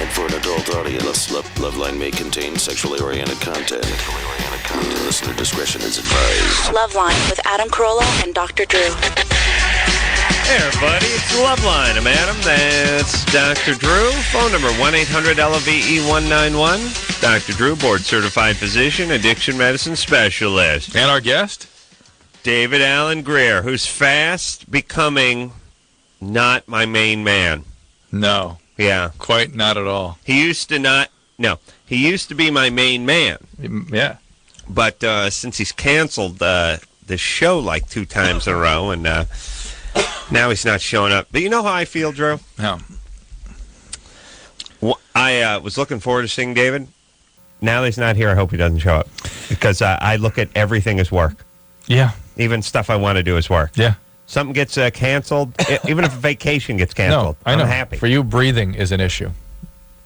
meant for an adult audience. LoveLine may contain sexually oriented content. Listener discretion is advised. LoveLine with Adam Carolla and Dr. Drew. Hey, everybody. It's LoveLine. I'm Adam. That's Dr. Drew. Phone number 1-800-LOVE-191. Dr. Drew, board-certified physician, addiction medicine specialist. And our guest? David Alan Grier, who's fast becoming not my main man. No. Yeah. Quite not at all. He used to be my main man. Yeah. But since he's canceled the show like 2 times in a row, and now he's not showing up. But you know how I feel, Drew? No. I was looking forward to seeing David. Now that he's not here, I hope he doesn't show up. Because I look at everything as work. Yeah. Even stuff I want to do as work. Yeah. Something gets canceled, even if a vacation gets canceled, I know. I'm happy. For you, breathing is an issue.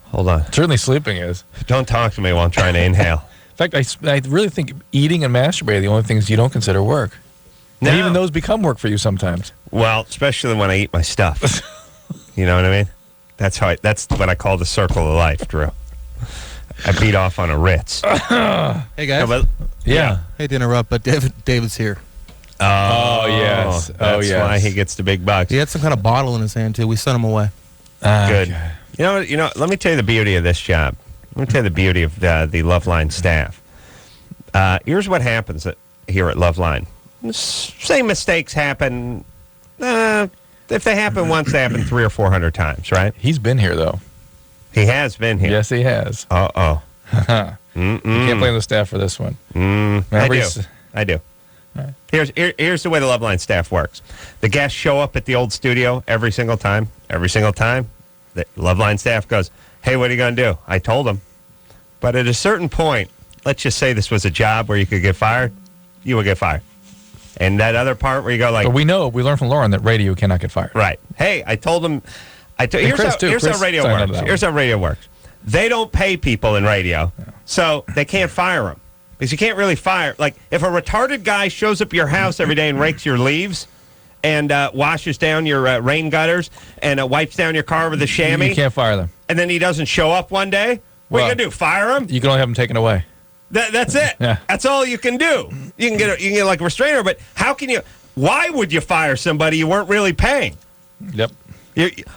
Hold on. Certainly sleeping is. Don't talk to me while I'm trying to inhale. In fact, I really think eating and masturbating are the only things you don't consider work. No. And even those become work for you sometimes. Well, especially when I eat my stuff. You know what I mean? That's what I call the circle of life, Drew. I beat off on a Ritz. Hey, guys. Yeah. Hate to interrupt, but David's here. Oh, yes. That's why he gets the big bucks. He had some kind of bottle in his hand, too. We sent him away. Good. Okay. You know. Let me tell you the beauty of this job. Let me tell you the beauty of the LoveLine staff. Here's what happens here at LoveLine. Same mistakes happen. If they happen once, they happen 300 or 400 times, right? He's been here, though. He has been here. Yes, he has. Uh-oh. You can't blame the staff for this one. I do. Right. Here's the way the LoveLine staff works. The guests show up at the old studio every single time. Every single time, the LoveLine staff goes, hey, what are you going to do? I told them. But at a certain point, let's just say this was a job where you could get fired, you would get fired. And that other part where you go like... But we learned from Lauren that radio cannot get fired. Right. Hey, I told them... Here's how radio works. Here's how radio works. They don't pay people in radio, so they can't fire them. Because you can't really fire... Like, if a retarded guy shows up at your house every day and rakes your leaves and washes down your rain gutters and wipes down your car with a chamois... You can't fire them. And then he doesn't show up one day, what are you going to do, fire him? You can only have him taken away. That's it. Yeah. That's all you can do. You can get like a restrainer, but how can you... Why would you fire somebody you weren't really paying? Yep.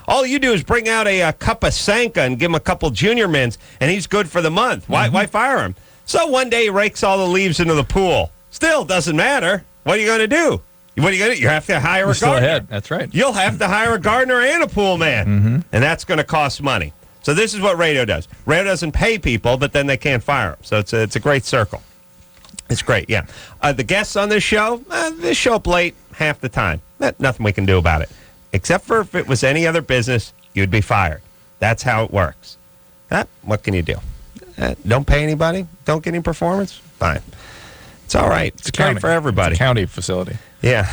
All you do is bring out a cup of Sanka and give him a couple junior mints, and he's good for the month. Why fire him? So one day he rakes all the leaves into the pool. Still doesn't matter. What are you going to do? What are you going to do? You have to hire a still gardener. Ahead. That's right. You'll have to hire a gardener and a pool man, and that's going to cost money. So this is what radio does. Radio doesn't pay people, but then they can't fire them. So it's a great circle. It's great, yeah. The guests on this show, they show up late half the time. Nothing we can do about it. Except for if it was any other business, you'd be fired. That's how it works. What can you do? Don't pay anybody? Don't get any performance? Fine. It's all right. It's great for everybody. It's a county facility. Yeah.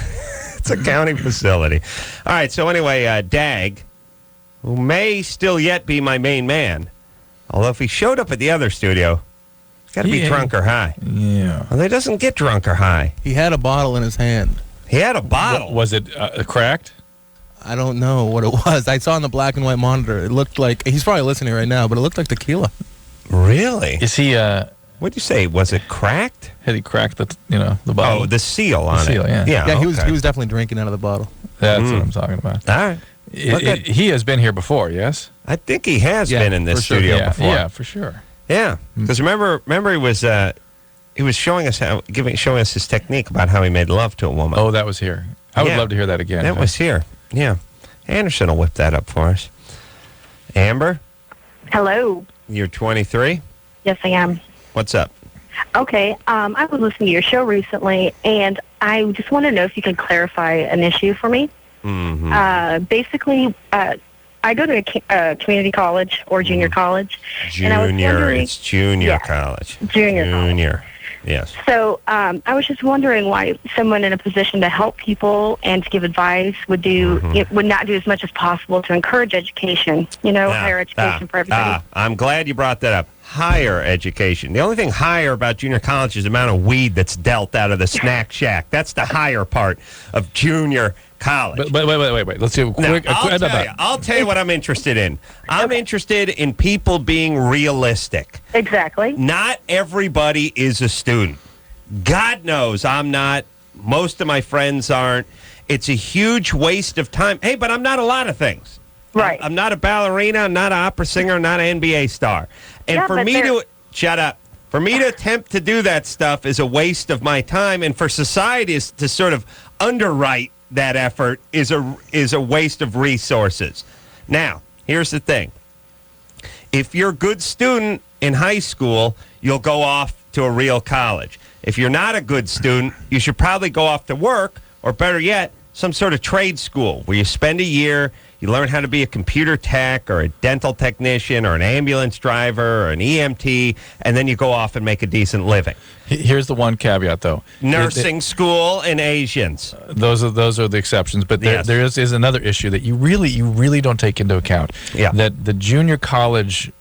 It's a county facility. All right, so anyway, Dag, who may still yet be my main man, although if he showed up at the other studio, he's got to be drunk or high. Yeah. Well, he doesn't get drunk or high. He had a bottle in his hand. He had a bottle. Was it cracked? I don't know what it was. I saw on the black and white monitor. It looked like... He's probably listening right now, but it looked like tequila. Really? Is he... What'd you say? Was it cracked? Had he cracked the bottle? Oh, the seal on seal, it. Yeah. Yeah, he was definitely drinking out of the bottle. That's what I'm talking about. All right. He has been here before, yes? I think he has been in this studio before. Yeah, for sure. Yeah, because remember he was showing us his technique about how he made love to a woman. Oh, that was here. I would love to hear that again. That was here. Yeah. Anderson will whip that up for us. Amber? Hello. You're 23? Yes, I am. What's up? Okay. I was listening to your show recently, and I just want to know if you could clarify an issue for me. Mm-hmm. Basically, I go to a community college or junior college. And I was wondering, it's junior college. Junior college. Yes. So I was just wondering why someone in a position to help people and to give advice would not do as much as possible to encourage education, higher education for everybody. I'm glad you brought that up. higher education. The only thing higher about junior college is the amount of weed that's dealt out of the snack shack. That's the higher part of junior college. But wait. Let's do a quick. I'll tell you what I'm interested in. I'm interested in people being realistic. Exactly. Not everybody is a student. God knows I'm not. Most of my friends aren't. It's a huge waste of time. Hey, but I'm not a lot of things. Right. I'm not a ballerina. I'm not an opera singer. I'm not an NBA star. And for me to shut up. For me to attempt to do that stuff is a waste of my time, and for society to sort of underwrite that effort is a waste of resources. Now, here's the thing. If you're a good student in high school, you'll go off to a real college. If you're not a good student, you should probably go off to work, or better yet, some sort of trade school where you spend a year, you learn how to be a computer tech or a dental technician or an ambulance driver or an EMT, and then you go off and make a decent living. Here's the one caveat, though. Nursing school and Asians. Those are the exceptions, but Yes. there is another issue that you really don't take into account. Yeah. That the junior college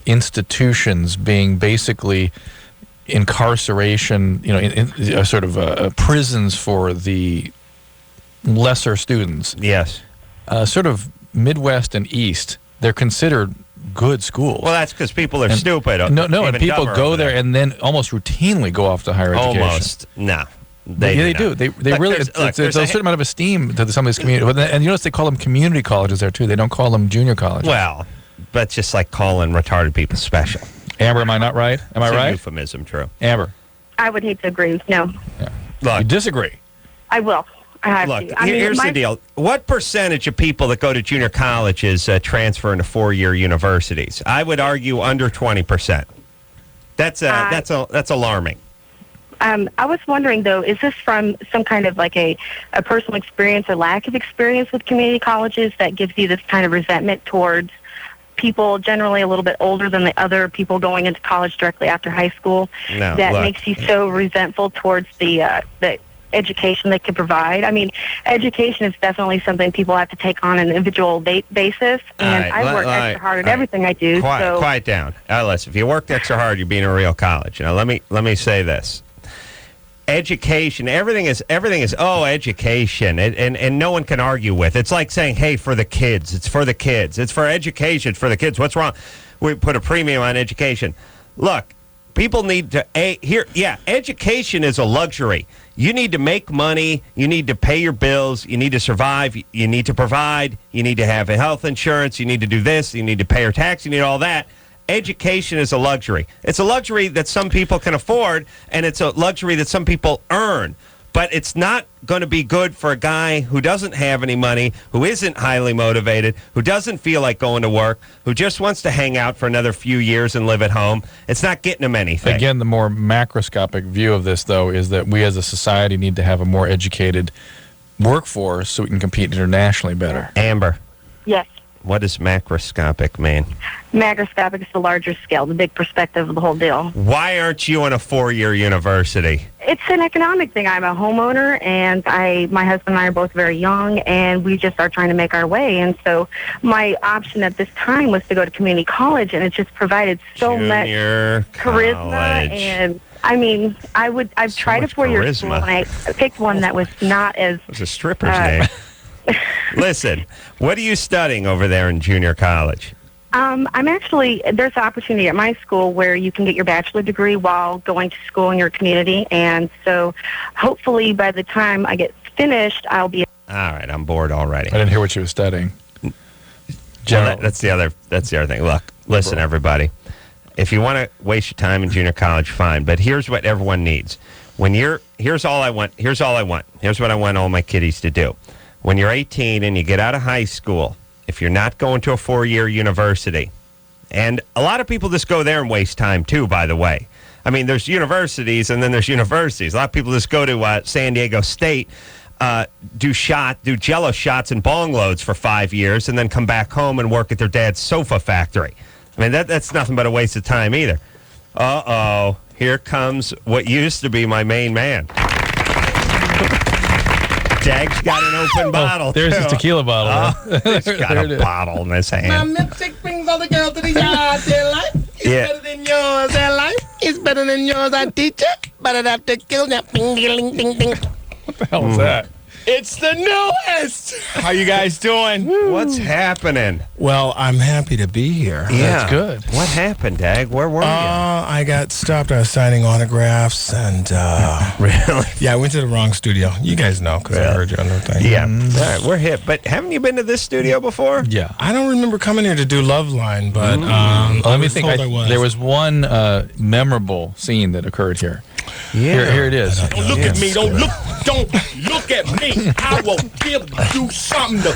institutions being basically incarceration, in sort of prisons for the lesser students. Yes. Sort of Midwest and East, they're considered good schools. Well, that's because people are stupid. No, Even and people dumber go over there and then almost routinely go off to higher education. Almost. No. They do. They really. It's a certain amount of esteem to some of these community. And you notice they call them community colleges there too. They don't call them junior colleges. Well, that's just like calling retarded people special. Amber, am I not right? Am I It's a right? euphemism, true. Amber, I would hate to agree. No, you Look, disagree. I will. I have look. to. I mean, Here's the deal. What percentage of people that go to junior colleges transfer into four-year universities? I would argue under 20%. That's alarming. I was wondering, though, is this from some kind of like a personal experience or lack of experience with community colleges that gives you this kind of resentment towards people generally a little bit older than the other people going into college directly after high school? No, that look. makes you so resentful towards the education they can provide. I mean, education is definitely something people have to take on an individual basis, and All right, I work extra hard at everything I do. Quiet down. Listen, if you worked extra hard, you'd be in a real college. Now, let me say this. Education, everything is education, and no one can argue with. It's like saying, hey, for the kids. It's for the kids. It's for education. It's for the kids. What's wrong? We put a premium on education. Look, people need to education is a luxury. You need to make money. You need to pay your bills. You need to survive. You need to provide. You need to have a health insurance. You need to do this. You need to pay your tax. You need all that. Education is a luxury. It's a luxury that some people can afford, and it's a luxury that some people earn. But it's not going to be good for a guy who doesn't have any money, who isn't highly motivated, who doesn't feel like going to work, who just wants to hang out for another few years and live at home. It's not getting him anything. Again, the more macroscopic view of this, though, is that we as a society need to have a more educated workforce so we can compete internationally better. Amber, Yes. what does macroscopic mean? Macroscopic is the larger scale, the big perspective of the whole deal. Why aren't you in a four-year university? It's an economic thing. I'm a homeowner, and my husband and I are both very young, and we just are trying to make our way. And so my option at this time was to go to community college, and it just provided so much Junior charisma. college. And I mean, I've tried a much 4-year school, charisma. and I picked one that was not as What's a stripper's name? Listen, what are you studying over there in junior college? I'm actually, there's an opportunity at my school where you can get your bachelor degree while going to school in your community. And so hopefully by the time I get finished, I'll be... All right, I'm bored already. I didn't hear what she was studying. Well, General. that's the other thing. Look, listen, everybody. If you want to waste your time in junior college, fine. But here's what everyone needs. Here's all I want. Here's what I want all my kiddies to do. When you're 18 and you get out of high school, if you're not going to a 4-year university, and a lot of people just go there and waste time too, by the way. I mean, there's universities and then there's universities. A lot of people just go to San Diego State, do Jello shots and bong loads for 5 years, and then come back home and work at their dad's sofa factory. I mean, that's nothing but a waste of time either. Uh-oh, here comes what used to be my main man. Dag's got an open bottle. There's his tequila bottle. He's got a bottle in his hand. My milkshake brings all the girls to the yard. They're like, Yeah. Better than yours, that life. It's better than yours, I teach you. But I'd have to kill that. Ding, ding, ding, ding. What the hell is that? It's the newest. How you guys doing? What's happening? Well, I'm happy to be here. That's good. What happened, Dag? Where were you? I got stopped. I was signing autographs, and Really? yeah, I went to the wrong studio. You guys know because I heard you on the thing. Yeah. All right, we're hip. But haven't you been to this studio before? Yeah. I don't remember coming here to do LoveLine, but Let me think. I There was one memorable scene that occurred here. Yeah. Here it is. Don't look at me. Don't look at me. I will give you something to.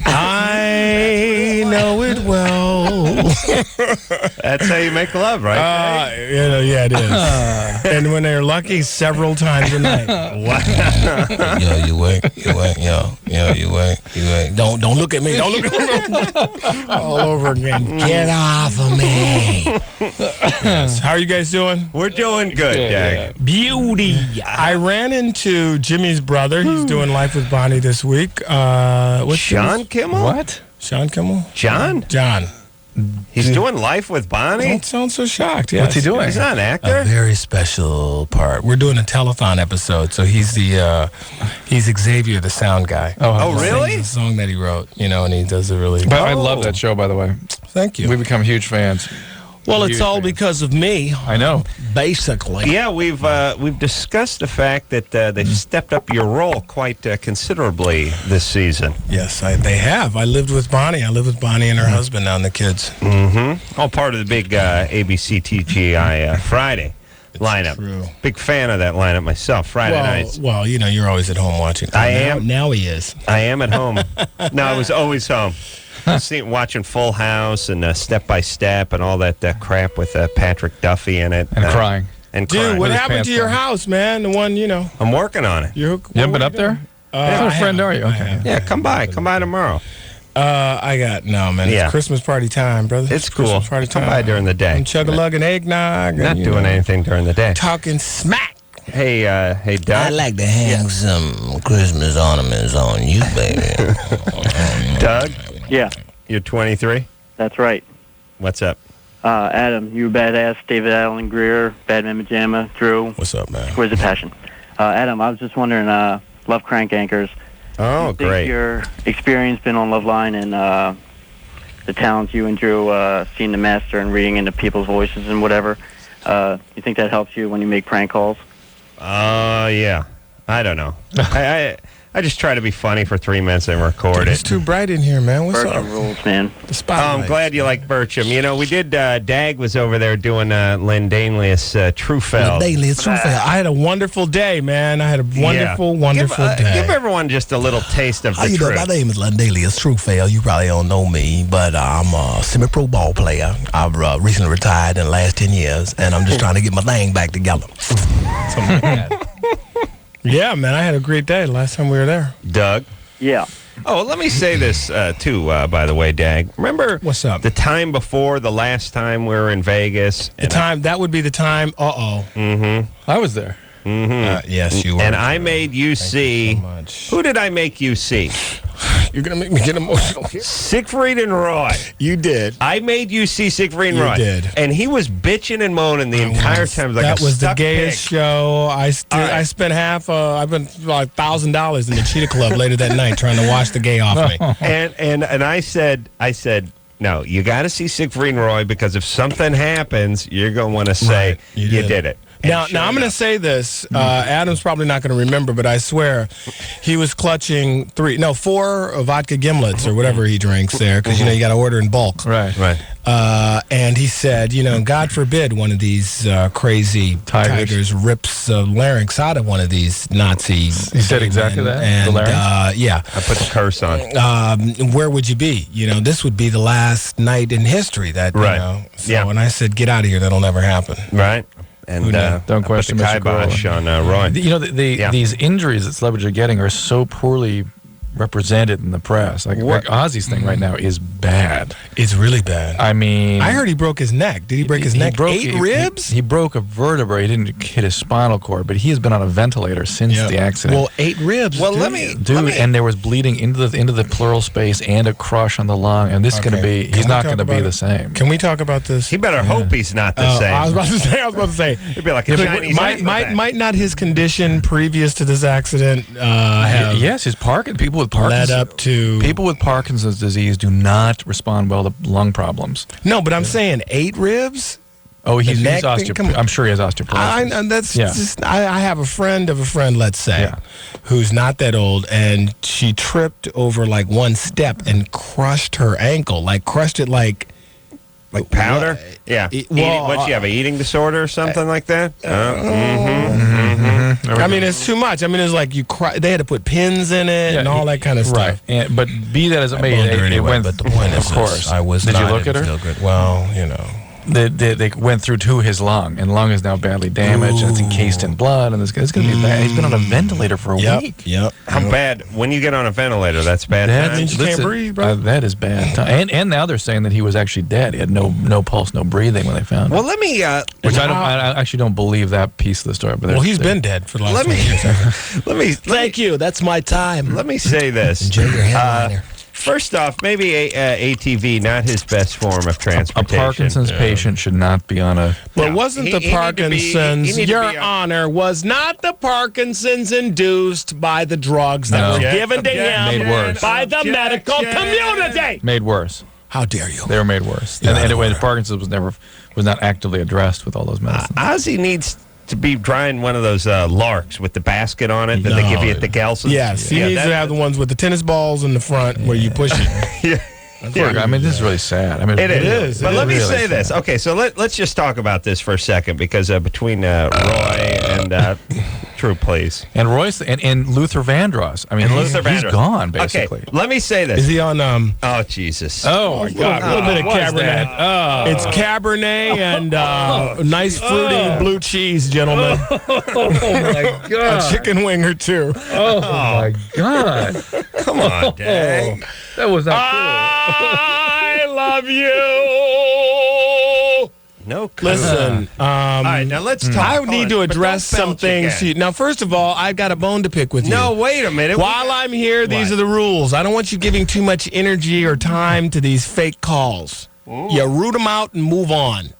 I know it well. That's how you make love, right? Yeah, it is. And when they're lucky, several times a night. Yo, you wait. Yo, you wait. Don't look at me. Don't look at me. All over again. Get off of me. Yes. How are you guys doing? We're doing good, Dag. Beauty. I ran into Jimmy's brother. He's doing Life with Bonnie this week. What's Sean Kimmel? What? Sean Kimmel? John? John. He's doing Life with Bonnie? Don't sound so shocked. Yes. What's he doing? He's not an actor? A very special part. We're doing a telethon episode, so he's Xavier, the sound guy. Oh, really? The song that he wrote, and he does it really. But I love that show, by the way. Thank you. We've become huge fans. Well, it's Huge all fans. because of me, I know. basically. Yeah, we've discussed the fact that they've stepped up your role quite considerably this season. Yes, they have. I lived with Bonnie. I live with Bonnie and her husband now and the kids. All part of the big ABC TGI Friday lineup. true. Big fan of that lineup myself, Friday nights. Well, you're always at home watching. I am. Now he is. I am at home. No, I was always home. Watching Full House and Step by Step and all that crap with Patrick Duffy in it. And crying. And Dude, crying. what his happened pants to your down. house, man? The one, I'm working on it. You haven't been up there? What friend are you? Okay. Yeah, come by tomorrow. No, man. It's Yeah. Christmas party time, brother. It's cool. Christmas party Come time. by during the day. I'm chug-a-lugging eggnog. Not doing anything during the day. Talking smack. Hey, Doug. like to hang some Christmas ornaments on you, baby. Doug, Yeah, you're 23. that's right. What's up? Adam, you badass. David, Alan Grier, Badman Majama, Drew. What's up, man? Where's the passion? Adam, I was just wondering, love crank anchors. Oh, Think great. your experience been on LoveLine and the talents you and Drew seem to master and reading into people's voices and whatever, you think that helps you when you make prank calls? Yeah. I don't know. I just try to be funny for 3 minutes and record It's it. too bright in here, man. What's Bertram up? rules, man. The Oh, spotlight. I'm glad you like Bertram. We did, Dag was over there doing Lindanius Trufeld. Daily, it's true. I had a wonderful day, man. I had a wonderful day. Give everyone just a little taste of the You know, truth. my name is Lindalius Truefail. You probably don't know me, but I'm a semi-pro ball player. I've recently retired in the last 10 years, and I'm just trying to get my thing back together. Something like that. Yeah, man, I had a great day last time we were there. Doug? Yeah. Oh, let me say this, too, by the way, Dag. Remember What's up? the time before the last time we were in Vegas? That would be the time. I was there. Yes, you were. And I made you see. so much. Who did I make you see? You're going to make me get emotional here. Siegfried and Roy. You did. I made you see Siegfried and You Roy. did. And he was bitching and moaning the entire time. Like that a was the stuck gayest pig. show. I right. spent half. I spent like $1,000 in the Cheetah Club later that night trying to wash the gay off me. And I said, no, you got to see Siegfried and Roy because if something happens, you're going to want to say Right. you You did it. And Now sure I'm going to enough. say this. Adam's probably not going to remember, but I swear he was clutching 4 vodka gimlets or whatever he drinks there because, you got to order in bulk. Right. And he said, God forbid one of these crazy tigers rips the larynx out of one of these Nazi. He said exactly that? And, The larynx? yeah. I put the curse on. Where would you be? This would be the last night in history that, Right. So, Yeah. and I said, get out of here. That'll never happen. Right? And Don't I question put the Mr. kibosh Corolla. on Roy. Yeah. These injuries that celebrities are getting are so poorly represented in the press. Like Ozzy's thing right now is bad. It's really bad. I mean, I heard he broke his neck. Did he break his neck? 8 ribs? He broke a vertebra. He didn't hit his spinal cord, but he has been on a ventilator since the accident. Well, 8 ribs. Well, and there was bleeding into the pleural space and a crush on the lung, and this is going to be. He's not going to be the same. Can we talk about this? He better hope he's not the same. I was about to say. He'd be like a Chinese. Might not his condition previous to this accident have his people with Parkinson's led up to people with Parkinson's disease do not respond well to lung problems. No, but I'm saying 8 ribs. Oh, he's osteoporosis. I'm sure he has osteoporosis. I have a friend of a friend, let's say, who's not that old, and she tripped over like one step and crushed her ankle, like crushed it like powder. Yeah. What'd she have? An eating disorder or something like that? I mean, it's too much. I mean, it's like they had to put pins in it and all that kind of stuff. Right. But be that as it may, it went. But the point is, of course, I was. Did you look at her? Feel good. Well, you know. They went through to his lung, and lung is now badly damaged, and it's encased in blood, and it's going to be bad. He's been on a ventilator for a week. Yep. How bad? When you get on a ventilator, that's bad. That means you can't breathe, bro. That is bad. And now they're saying that he was actually dead. He had no pulse, no breathing when they found him. Well, let me. Which I actually don't believe that piece of the story. But he's been dead for the last 20 years. Thank you. That's my time. Let me say this. Enjoy your headliner. First off, maybe ATV not his best form of transportation. A Parkinson's patient should not be on a. But wasn't the Parkinson's? Your Honor, was not the Parkinson's induced by the drugs that were given to him made worse by the medical community? Made worse. How dare you? They were made worse. And anyway, Parkinson's was not actively addressed with all those medicines. Ozzy needs to be trying one of those larks with the basket on it that they give you at the Gelsons. Yes, he needs to have the ones with the tennis balls in the front where you push it. I mean, this is really sad. I mean, it is. But let me really say this. Okay, so let's just talk about this for a second because between Roy and True, please. And Royce and Luther Vandross. I mean, he's gone, basically. Okay, let me say this. Is he on... Oh, Jesus. Oh, my God. A little bit of Cabernet. Oh. It's Cabernet and nice fruity blue cheese, gentlemen. Oh, my God. A chicken wing or two. Oh, my God. Come on, Dang. That was not cool. I love you. No clue. Listen, all right, now let's talk. I need to address some things. Now, first of all, I've got a bone to pick with you. No, wait a minute. While I'm here, these are the rules. I don't want you giving too much energy or time to these fake calls. Ooh. You root them out and move on.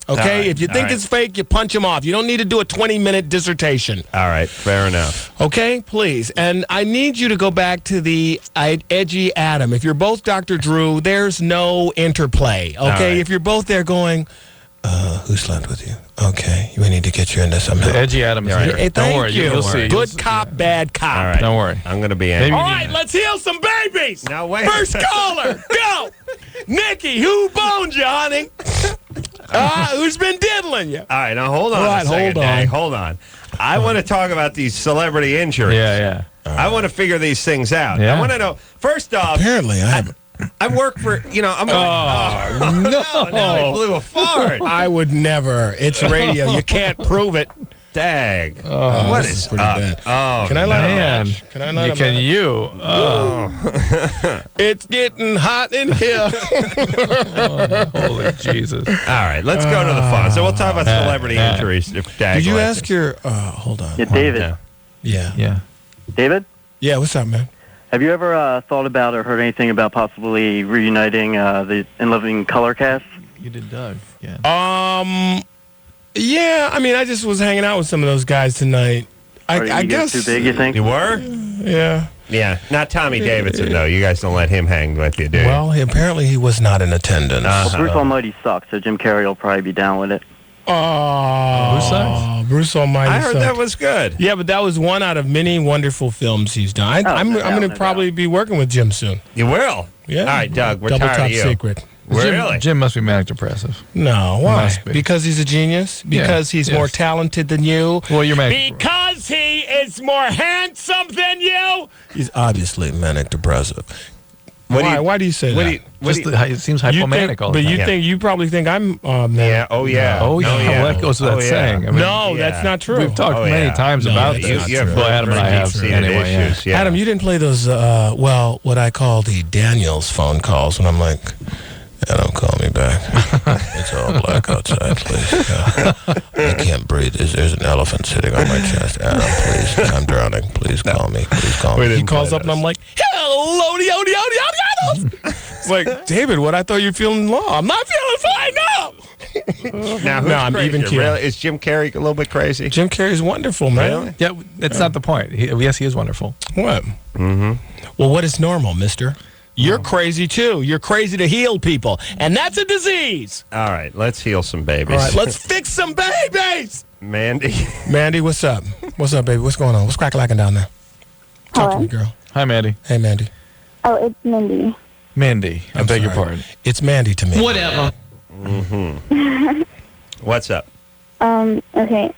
Okay? If you think it's fake, you punch them off. You don't need to do a 20-minute dissertation. All right, fair enough. Okay, please. And I need you to go back to the edgy Adam. If you're both Dr. Drew, there's no interplay. Okay? Right. If you're both there going, who slept with you? Okay, we need to get you into some help. The edgy Adam is here. Hey, don't worry, you'll see. Good cop, bad cop. All right. Don't worry. I'm going to be angry. All right, let's heal some babies. Now, wait. First caller, go. Nikki, who boned you, honey? Who's been diddling you? All right, now hold on a second, Dang. Hold on. I want to talk about these celebrity injuries. Yeah. I want to figure these things out. Yeah. I want to know, first off. Apparently, I haven't. I work for, I'm no. I blew a fart. I would never. It's radio. You can't prove it. Dag. What is pretty bad. Oh, can I light a man. match? Can I light a Can match? you? It's getting hot in here. Holy Jesus. All right, let's go to the fun. So we'll talk about celebrity injuries. If Dag Did you likes ask it. your... hold on. Yeah, David. Yeah. David? Yeah, what's up, man? Have you ever thought about or heard anything about possibly reuniting the In Living Color cast? You did Doug. Yeah. Yeah, I mean, I just was hanging out with some of those guys tonight. I guess too big, you think? You were? Yeah. Yeah, not Tommy Davidson, though. You guys don't let him hang with you, do you? Well, apparently he was not in attendance. Well, Bruce Almighty sucks, so Jim Carrey will probably be down with it. Bruce sucks? Bruce Almighty I heard sucked. that was good. Yeah, but that was one out of many wonderful films he's done. I'm going to probably be working with Jim soon. You will? Yeah. All right, Doug, we're Double tired top of you. secret. Really? Jim must be manic depressive. No, why? Must be. Because he's a genius? Because he's more talented than you? Well, you're manic. Because he is more handsome than you? He's obviously manic depressive. Why do you say that? It seems hypomanic all the time. You probably think I'm yeah. Oh yeah. Oh yeah. Well, that goes without saying. I mean, no, that's not true. We've talked many times about this. Well, Adam and I have anyway. Issues, yeah. Adam, you didn't play those. What I call the Daniels phone calls when I'm like, Adam, call me back. It's all black outside, please. I can't breathe. There's an elephant sitting on my chest. Adam, please. I'm drowning. Please call me. Please call me. He calls up and I'm like, hello, It's like, David, what? I thought you were feeling low. I'm not feeling fine, no. Now, I'm even curious. Really? Is Jim Carrey a little bit crazy? Jim Carrey's wonderful, man. Really? Yeah, that's not the point. Yes, he is wonderful. What? Mm-hmm. Well, what is normal, mister? You're crazy, too. You're crazy to heal people, and that's a disease. All right, let's heal some babies. All right, let's fix some babies. Mandy. Mandy, what's up? What's up, baby? What's going on? What's crack-lacking down there? Talk to me, girl. Hi, Mandy. Hey, Mandy. Oh, it's Mindy. Mandy, I beg your pardon. It's Mandy to me. Whatever. Mm-hmm. What's up? Okay.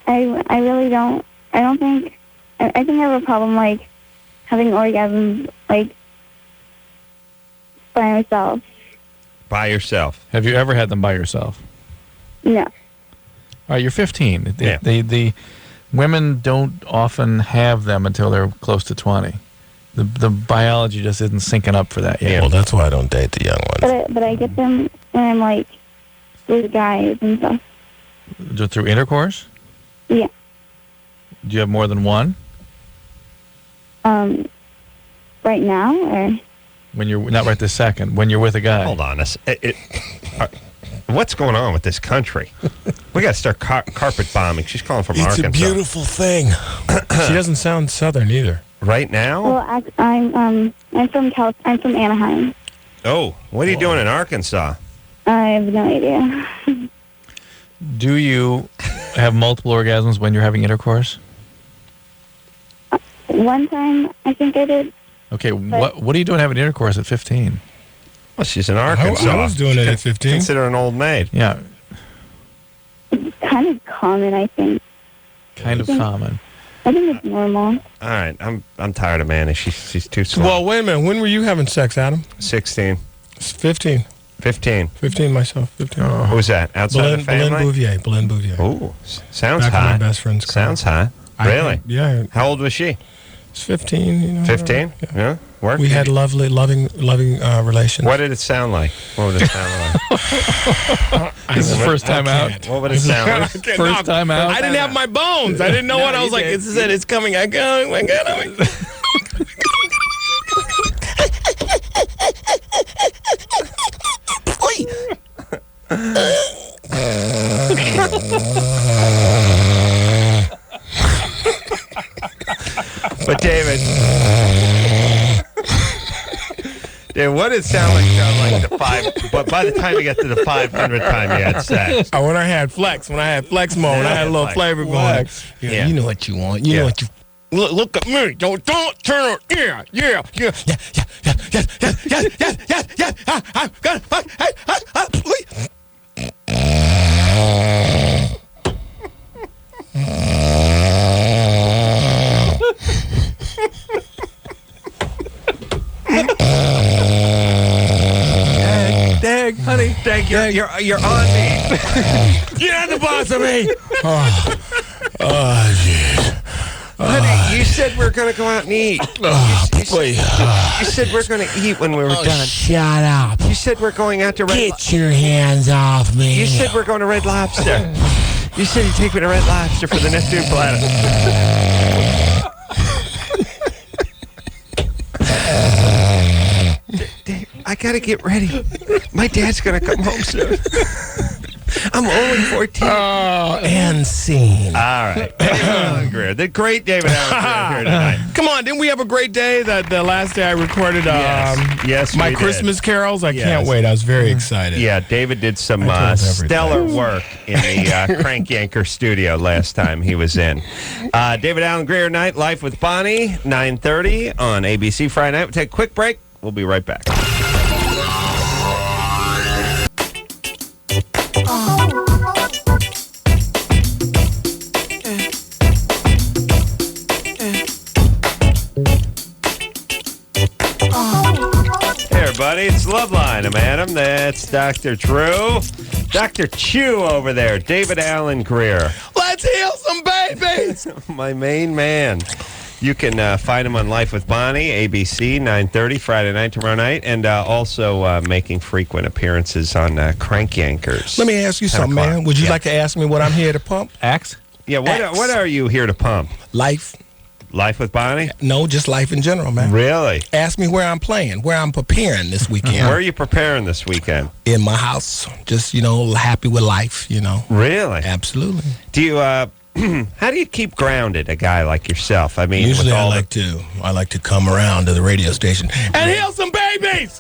I really don't. I don't think. I think I have a problem like having orgasms like by myself. By yourself? Have you ever had them by yourself? No. All right, you're 15. Yeah. The women don't often have them until they're close to 20. The biology just isn't syncing up for that yet. Yeah, well, that's why I don't date the young ones. But I get them when I'm like with guys and stuff. Just through intercourse? Yeah. Do you have more than one? Right now, or when you're not right this second. When you're with a guy. Hold on, what's going on with this country? We got to start carpet bombing. She's calling from Arkansas. It's a beautiful thing. She doesn't sound Southern either. Right now? Well, I'm from Anaheim. Oh, what are you doing in Arkansas? I have no idea. Do you have multiple orgasms when you're having intercourse? One time, I think I did. Okay, what are you doing having intercourse at 15? Well, she's in Arkansas. I was doing it at 15. Consider an old maid. Yeah. It's kind of common, I think. Kind of common. I think it's normal. All right, I'm tired of Manny. She's too slow. Well, wait a minute. When were you having sex, Adam? 16. 15. 15. 15 myself. 15. Who's that? Outside the family? Belen Bouvier. Oh, sounds Back high. in my best friend's car. Sounds high. Really? Yeah. How old was she? It's 15. You know. 15? Yeah. Work? We had loving relations. What did it sound like? What would it sound like? This is first time out. What would it sound like? First time out. I didn't have my bones. I didn't know what I was like. It said it's coming. I go. But David, what did it sound like the five? But by the time you get to the 500th time you had sex, when I had flex mode, I had a little flavor going. Yeah. You know what you want. You know what you. Look at me. Don't turn her. Yeah. Dag, honey, Dag, you're on me. Get on the boss of me. Oh, jeez. Honey, you said we're going to go out and eat. You said we're going to eat when we were done. Shut up. You said we're going out to Get your hands off me. You said we're going to Red Lobster. You said you'd take me to Red Lobster for the Neptune platter. I got to get ready. My dad's going to come home soon. I'm only 14. Oh, and scene. All right. David Alan Grier. The great David Alan Grier here tonight. Come on, didn't we have a great day? The last day I recorded yes, my we Christmas did. carols. I can't wait. I was very excited. Yeah, David did some stellar work in the Crank Yanker studio last time he was in. David Alan Grier Night, Life with Bonnie, 9:30 on ABC Friday night. We'll take a quick break. We'll be right back. Adam. That's Dr. Drew. Dr. Chew over there, David Alan Grier. Let's heal some babies. My main man. You can find him on Life with Bonnie, ABC, 9:30, Friday night, tomorrow night, and also making frequent appearances on Crank Yankers. Let me ask you something, man. Would you like to ask me what I'm here to pump? Axe? Yeah, what are you here to pump? Life. Life with Bonnie? No, just life in general, man. Really? Ask me where I'm playing, where I'm preparing this weekend. Where are you preparing this weekend? In my house. Just, happy with life, Really? Absolutely. Do you, how do you keep grounded, a guy like yourself? I mean, usually with all I like to come around to the radio station and heal some babies.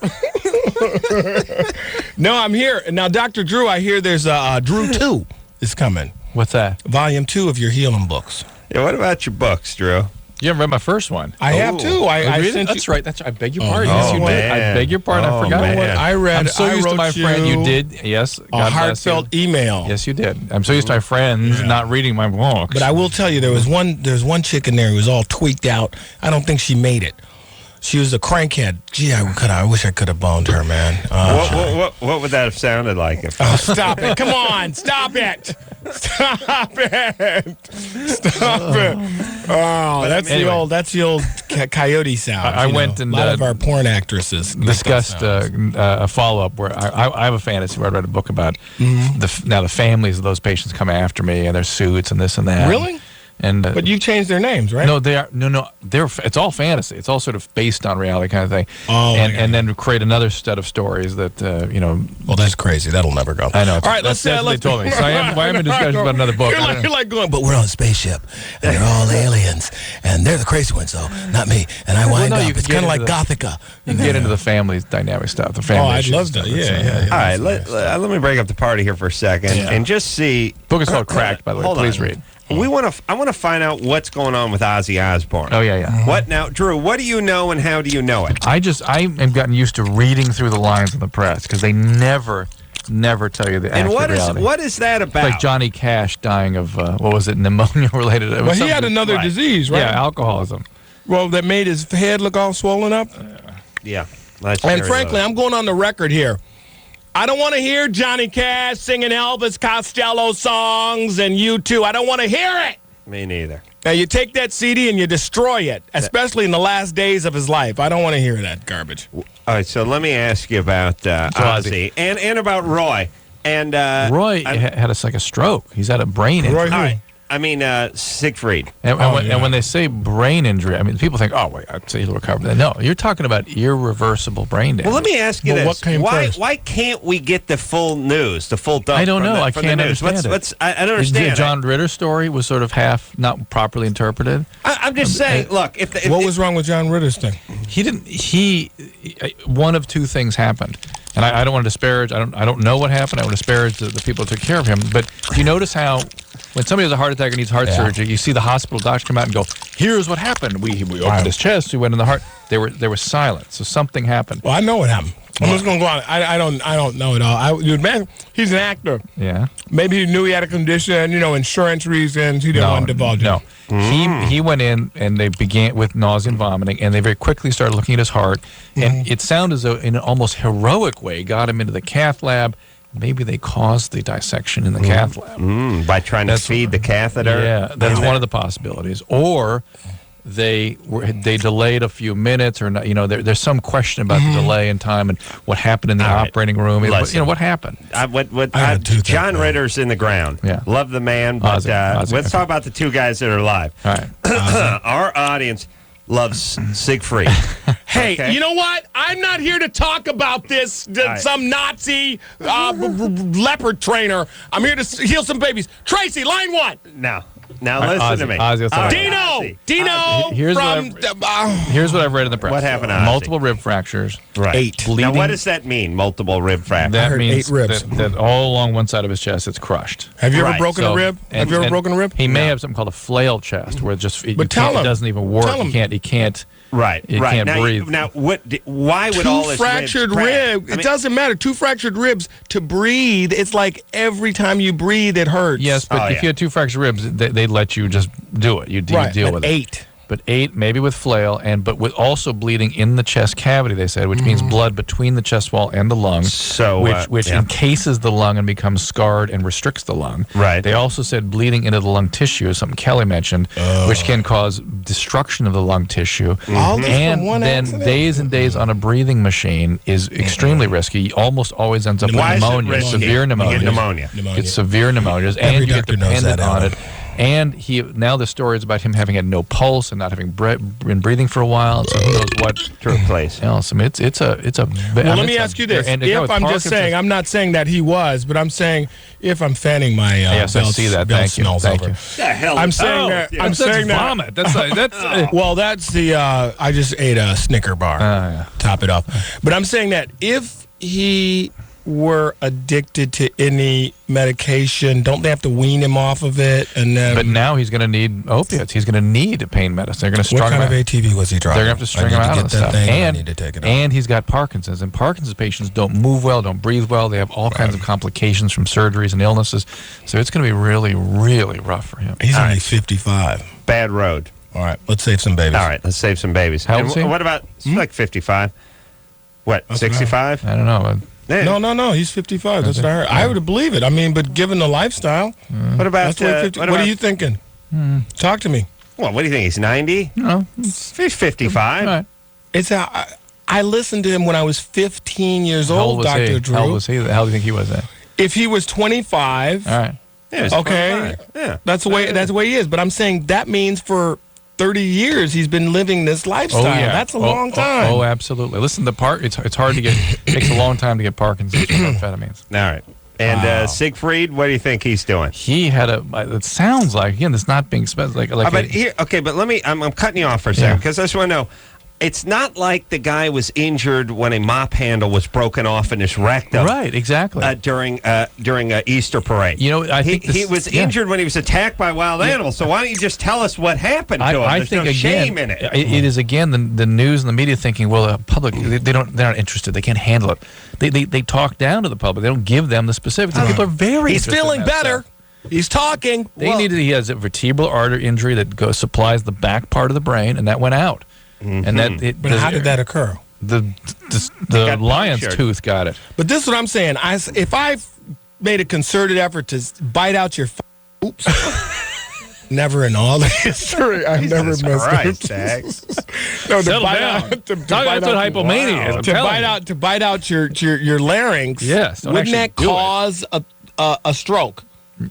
No, I'm here. Now, Dr. Drew, I hear there's Drew 2 is coming. What's that? Volume 2 of your healing books. Yeah, what about your books, Drew? You haven't read my first one. I have too. I sent That's you. right. I beg your pardon. Yes, you did. I beg your pardon. I forgot. Man. I read. I'm so I used to wrote my friend. You did. Yes. a God bless heartfelt you. email. Yes, you did. I'm so used to my friends not reading my books. But I will tell you, there's one chick in there who was all tweaked out. I don't think she made it. She was a crankhead. Gee, I wish I could have boned her, man. What would that have sounded like? If Stop it! Come on! Stop it! Stop it! Stop it! Oh, that's the old coyote sound. I went and a lot of our porn actresses discussed a follow-up where I have a fantasy where I read a book about now the families of those patients come after me and their suits and this and that. Really? And but you changed their names, right? No, they are it's all fantasy. It's all sort of based on reality kind of thing. Oh, and then create another set of stories that Well, that's crazy. That'll never go. I know. All right, that's what they told me. So I'm in discussion about another book. You're like going, but we're on a spaceship, and they're all aliens, and they're the crazy ones, though, not me. And I wind up. It's kind of like Gothica. You can get into the family dynamic stuff. The family. I'd love to. Yeah. All right, let me break up the party here for a second and just see. Book is called Cracked, by the way. Hold Please on. read. I want to find out what's going on with Ozzy Osbourne. Oh, yeah. What now, Drew? What do you know, and how do you know it? I have gotten used to reading through the lines in the press because they never tell you the accurate reality. And what is that about? It's like Johnny Cash dying of pneumonia related. Well, he had another disease, right? Yeah, alcoholism. Well, that made his head look all swollen up. Yeah. And frankly, I'm going on the record here. I don't want to hear Johnny Cash singing Elvis Costello songs and U2. I don't want to hear it. Me neither. Now, you take that CD and you destroy it, especially in the last days of his life. I don't want to hear that garbage. All right, so let me ask you about Ozzy and about Roy. And Roy had a stroke. He's had a brain injury. Roy who? All right. I mean, Siegfried. And when they say brain injury, I mean, people think, oh, wait, I'd say he'll recover. No, you're talking about irreversible brain damage. Well, let me ask you this. What came first? Why can't we get the full news, the full dump? I don't know. I from can't the news? understand it. I don't understand. The John Ritter story was sort of not properly interpreted. I'm just saying, look. What was wrong with John Ritter's thing? One of two things happened. And I don't want to disparage. I don't know what happened. I want to disparage the people who took care of him. But you notice how when somebody has a heart attack and needs heart surgery, you see the hospital doctors come out and go, "Here's what happened. We opened his chest. We went in the heart." There was silence. So something happened. Well, I know what happened. I'm just going to go on. I don't know it all. He's an actor. Yeah. Maybe he knew he had a condition, insurance reasons. He didn't want to divulge it. No. He went in and they began with nausea and vomiting, and they very quickly started looking at his heart. And it sounded as though, in an almost heroic way, got him into the cath lab. Maybe they caused the dissection in the cath lab. By trying to feed the catheter? Yeah, that's one of the possibilities. Or they delayed a few minutes, or not, there's some question about the delay in time and what happened in the operating room. What happened? John Ritter's in the ground. Yeah. Love the man, but Ozzy. let's talk about the two guys that are alive. All right. Our audience loves Siegfried. Hey, okay? You know what? I'm not here to talk about this, some Nazi leopard trainer. I'm here to heal some babies. Tracy, line one. Now listen to me. Ozzy, Dino here's what I've read in the press. What happened, Ozzy? Multiple rib fractures. Right. 8. Now, what does that mean, multiple rib fractures? That eight means ribs. that all along one side of his chest, it's crushed. Have you ever broken a rib? And He may have something called a flail chest, where it doesn't even work. He can't. Right. He can't breathe. Now, why would all this fractured rib? It doesn't matter. 2 fractured ribs to breathe. It's like every time you breathe, it hurts. Yes, but if you had 2 fractured ribs, they'd let you just do it. You deal with it. 8. but 8 maybe with flail, but with also bleeding in the chest cavity, they said, which means blood between the chest wall and the lung, which encases the lung and becomes scarred and restricts the lung. Right. They also said bleeding into the lung tissue, something Kelly mentioned, which can cause destruction of the lung tissue. And then days and days on a breathing machine is extremely risky. Almost always ends up with pneumonia, severe pneumonia. It's severe pneumonias, and you get dependent on it. And now the story is about him having had no pulse and not having been breathing for a while. So who knows what took place? Else. I mean, it's a. Well, let me ask you this: if I'm just saying, I'm not saying that he was, but I'm saying if I'm fanning my yes, I see that. Thank you. Thank you. The hell I'm saying that. I'm saying that. Vomit. That's well, that's the. I just ate a Snicker bar. Top it off. But I'm saying that if he were addicted to any medication, don't they have to wean him off of it? And then, but now he's going to need opiates. He's going to need pain medicine. They're going to string what kind him of ATV was he driving? They're going to have to string him out of stuff. I need to take it out. And he's got Parkinson's. And Parkinson's patients don't move well, don't breathe well. They have all kinds of complications from surgeries and illnesses. So it's going to be really, really rough for him. He's only 55. Bad road. All right, let's save some babies. All right, let's save some babies. How old is he? What about like 55? What, 65? I don't know. No, he's 55. That's what I heard. I would believe it. I mean, but given the lifestyle, what about? What are you thinking? Talk to me. Well, what do you think? He's 90? No, he's 55. Right. It's I listened to him when I was 15 years old, Dr. Drew. How old was he? How do you think he was then? If he was 25, all right. Yeah, okay, 25. Yeah, that's the way he is. But I'm saying that means for 30 years he's been living this lifestyle. That's a long time. Oh, absolutely. Listen, it's hard to get. It takes a long time to get Parkinson's with amphetamines. All right. And Siegfried, what do you think he's doing? He had it sounds like, again, it's not being specified. But let me, I'm cutting you off for a second because I just want to know, it's not like the guy was injured when a mop handle was broken off in his rectum. Right, exactly. During a Easter parade. You know, I think he was injured when he was attacked by wild animals. So why don't you just tell us what happened to him? There's no shame in it. It is, again, the news and the media thinking, well, the public, they're not interested. They can't handle it. They talk down to the public. They don't give them the specifics. People are very He's feeling better. He's talking. He has a vertebral artery injury that supplies the back part of the brain, and that went out. And but how did that occur? The lion's tooth got it. But this is what I'm saying. If I made a concerted effort to bite out your never in all the history I've never missed it. No, to bite out hypomania. To bite out your larynx. Yes. Wouldn't that cause a stroke?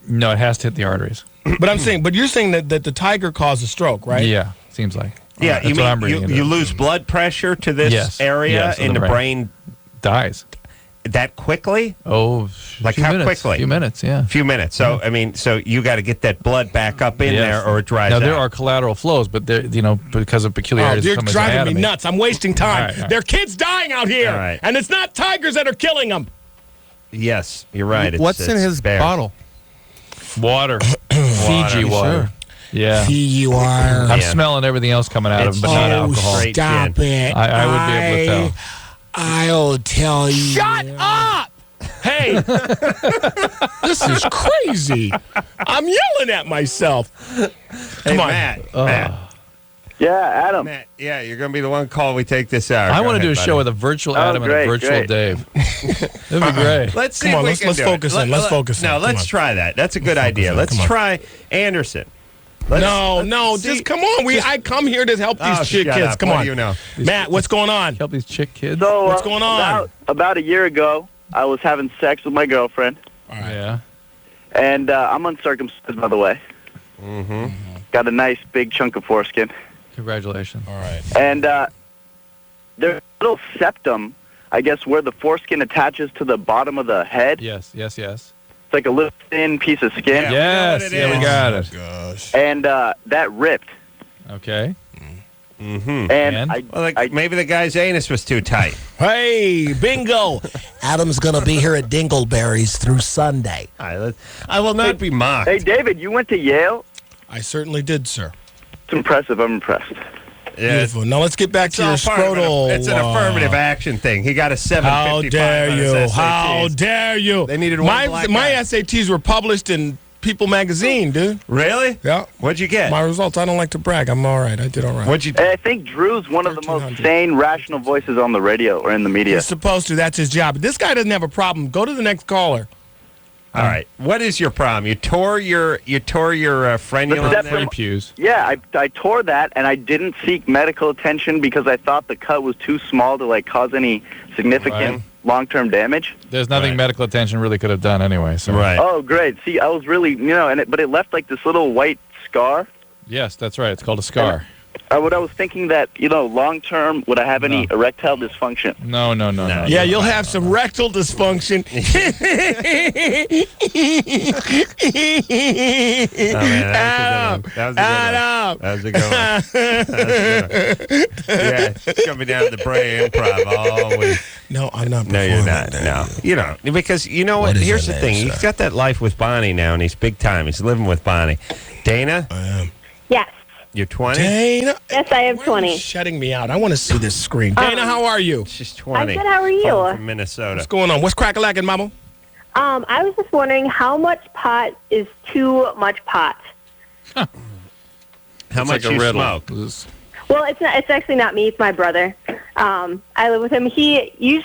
No, it has to hit the arteries. But you're saying that the tiger caused a stroke, right? Yeah, seems like. Yeah, you lose blood pressure to this area and the brain dies. That quickly? Oh, like how quickly? A few minutes, yeah. A few minutes. So, I mean, you got to get that blood back up in there or it dries out. Now, there are collateral flows, but because of peculiarities. You're driving me nuts. I'm wasting time. All right. There are kids dying out here, and it's not tigers that are killing them. Yes, you're right. What's in his bottle? Water. Fiji water. Sure. Yeah. Fiji water. I'm smelling everything else coming out of him, but not alcohol. Stop it. I would be able to tell. I'll tell you. Shut up! Hey, this is crazy. I'm yelling at myself. Come on. Matt. Yeah, Adam. Matt, you're going to be the one call we take this hour. I want to do a show with a virtual Adam and a virtual Dave. That'd be great. Let's see. Come on, let's focus in. Let's focus in. No, let's try that. That's a good idea. Let's try Anderson. Just come on. I come here to help these chick kids. Come on. What do you know? Matt, what's going on? Help these chick kids. So, what's going on? About a year ago, I was having sex with my girlfriend. All right. Yeah. And I'm uncircumcised, by the way. Mm-hmm. Got a nice big chunk of foreskin. Congratulations. All right. And there's a little septum, I guess, where the foreskin attaches to the bottom of the head. Yes. It's like a little thin piece of skin. Yes. Yeah, we got it. Gosh. And that ripped. Okay. Mm-hmm. And maybe the guy's anus was too tight. Hey, bingo. Adam's going to be here at Dingleberries through Sunday. I will not be mocked. Hey, David, you went to Yale? I certainly did, sir. It's impressive. I'm impressed. Yeah. Beautiful. Now let's get back to your scrotal. It's an affirmative action thing. He got a 755. How dare you? How dare you? They needed one black my guy. SATs were published in People magazine, dude. Really? Yeah. What'd you get? My results. I don't like to brag. I'm all right. I did all right. What'd you? I think Drew's one of the most sane, rational voices on the radio or in the media. He's supposed to. That's his job. But this guy doesn't have a problem. Go to the next caller. All right. What is your problem? You tore your frenulum there? Pews. Yeah, I tore that, and I didn't seek medical attention because I thought the cut was too small to like cause any significant long-term damage. There's nothing medical attention really could have done anyway. So. Right. Oh, great. See, I was really, but it left like this little white scar. Yes, that's right. It's called a scar. What I was thinking that, long-term, would I have any erectile dysfunction? No. Yeah, you'll have some rectal dysfunction. That was a good one. Yeah, it's coming down to the Bray Improv always. No, I'm not. No, you're not. No, you don't. Because you know what? Here's the thing. He's got that life with Bonnie now, and he's big time. He's living with Bonnie. Dana? I am. Yes. You're 20? Dana? Yes, I am Why are 20. you shutting me out? I want to see this screen. Dana, how are you? She's 20. I'm good. How are you? From Minnesota. What's going on? What's crack-a-lackin', mama? I was just wondering how much pot is too much pot? How much like a you riddle. smoke? Well, it's not. It's actually not me. It's my brother. I live with him. He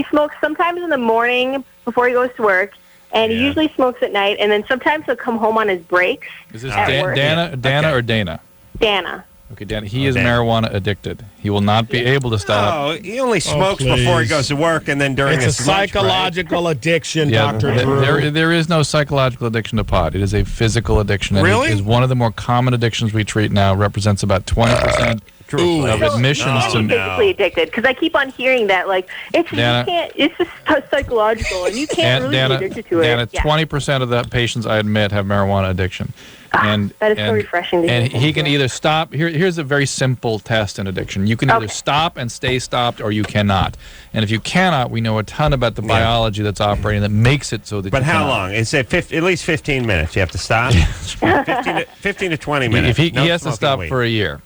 smokes sometimes in the morning before he goes to work, and he usually smokes at night. And then sometimes he'll come home on his breaks. Is this at work. Dana or Dana? Dana. Okay, Dana. He is marijuana addicted. He will not be able to stop. Oh, he only smokes before he goes to work and then during It's a his lunch break. psychological addiction, Dr. Drew. There is no psychological addiction to pot. It is a physical addiction. And Really? It is one of the more common addictions we treat now. Represents about 20% of admissions to. Physically addicted, because I keep on hearing that you can't. It's just psychological, and you can't really be addicted to it. Dana, 20% of the patients I admit have marijuana addiction. And that is so refreshing to hear. And he can either stop. Here's a very simple test in addiction. You can either stop and stay stopped, or you cannot. And if you cannot, we know a ton about the biology that's operating that makes it so that. But you how cannot. long? It's at least 15 minutes. You have to stop. 15 to 20 minutes. If he No has to smoking stop weed. for a year.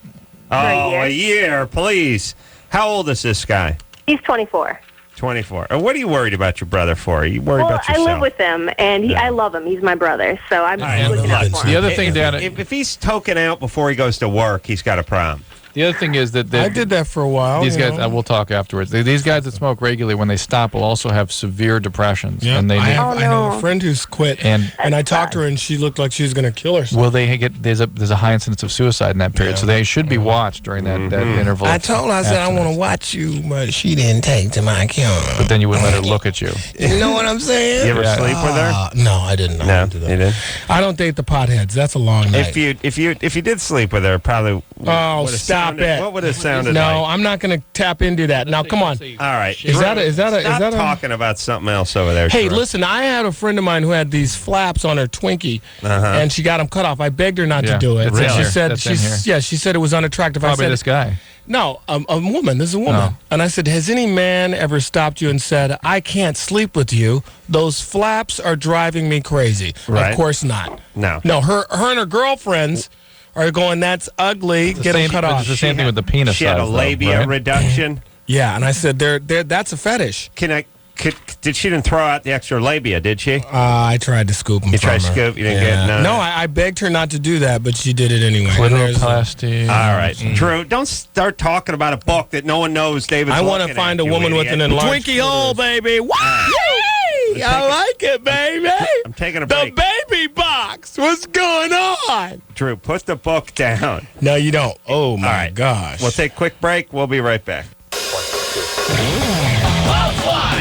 Oh, a year, please. How old is this guy? He's 24. 24. What are you worried about your brother for? Are you worried about I yourself? live with him, and I love him. He's my brother, so I'm looking out for him. The other thing, Dana. If he's token out before he goes to work, he's got a problem. The other thing is that I did that for a while. These guys, we'll talk afterwards. These guys that smoke regularly, when they stop, will also have severe depressions. Yeah, And they I know a friend who's quit, and I talked to her, and she looked like she was going to kill herself. Well, there's a high incidence of suicide in that period, so they should be watched during that interval. I told her, I said, I want to watch you, but she didn't take to my account. But then you wouldn't let her look at you. You know what I'm saying? You ever sleep with her? No, I didn't. No, you didn't. I don't date the potheads. That's a long night. If you did sleep with her, probably. Oh, stop it! What would it sounded No, like? I'm not going to tap into that. Now, come on. All right. Stop talking about something else over there. Hey, Drew. listen, I had a friend of mine who had these flaps on her Twinkie, and she got them cut off. I begged her not to do it. Really? She said, She said it was unattractive. Probably I said, this guy. No, a woman. This is a woman. Oh. And I said, has any man ever stopped you and said, I can't sleep with you? Those flaps are driving me crazy. Right. Of course not. No. No, her and her girlfriends are going, that's ugly, get them cut off. It's the same thing with the penis She had a size, though, labia right? reduction. Yeah, and I said, that's a fetish. Did she didn't throw out the extra labia, did she? I tried to scoop them. You tried to scoop? You didn't get none? No, I begged her not to do that, but she did it anyway. Clitoroplasty. All right. Drew, don't start talking about a book that no one knows David's I want looking to find at, a woman with an enlarged Twinkie hole, baby. Woo! I like it, baby. I'm taking a break. The baby box. What's going on? Drew, put the book down. No, you don't. Oh, my All right. gosh. We'll take a quick break. We'll be right back.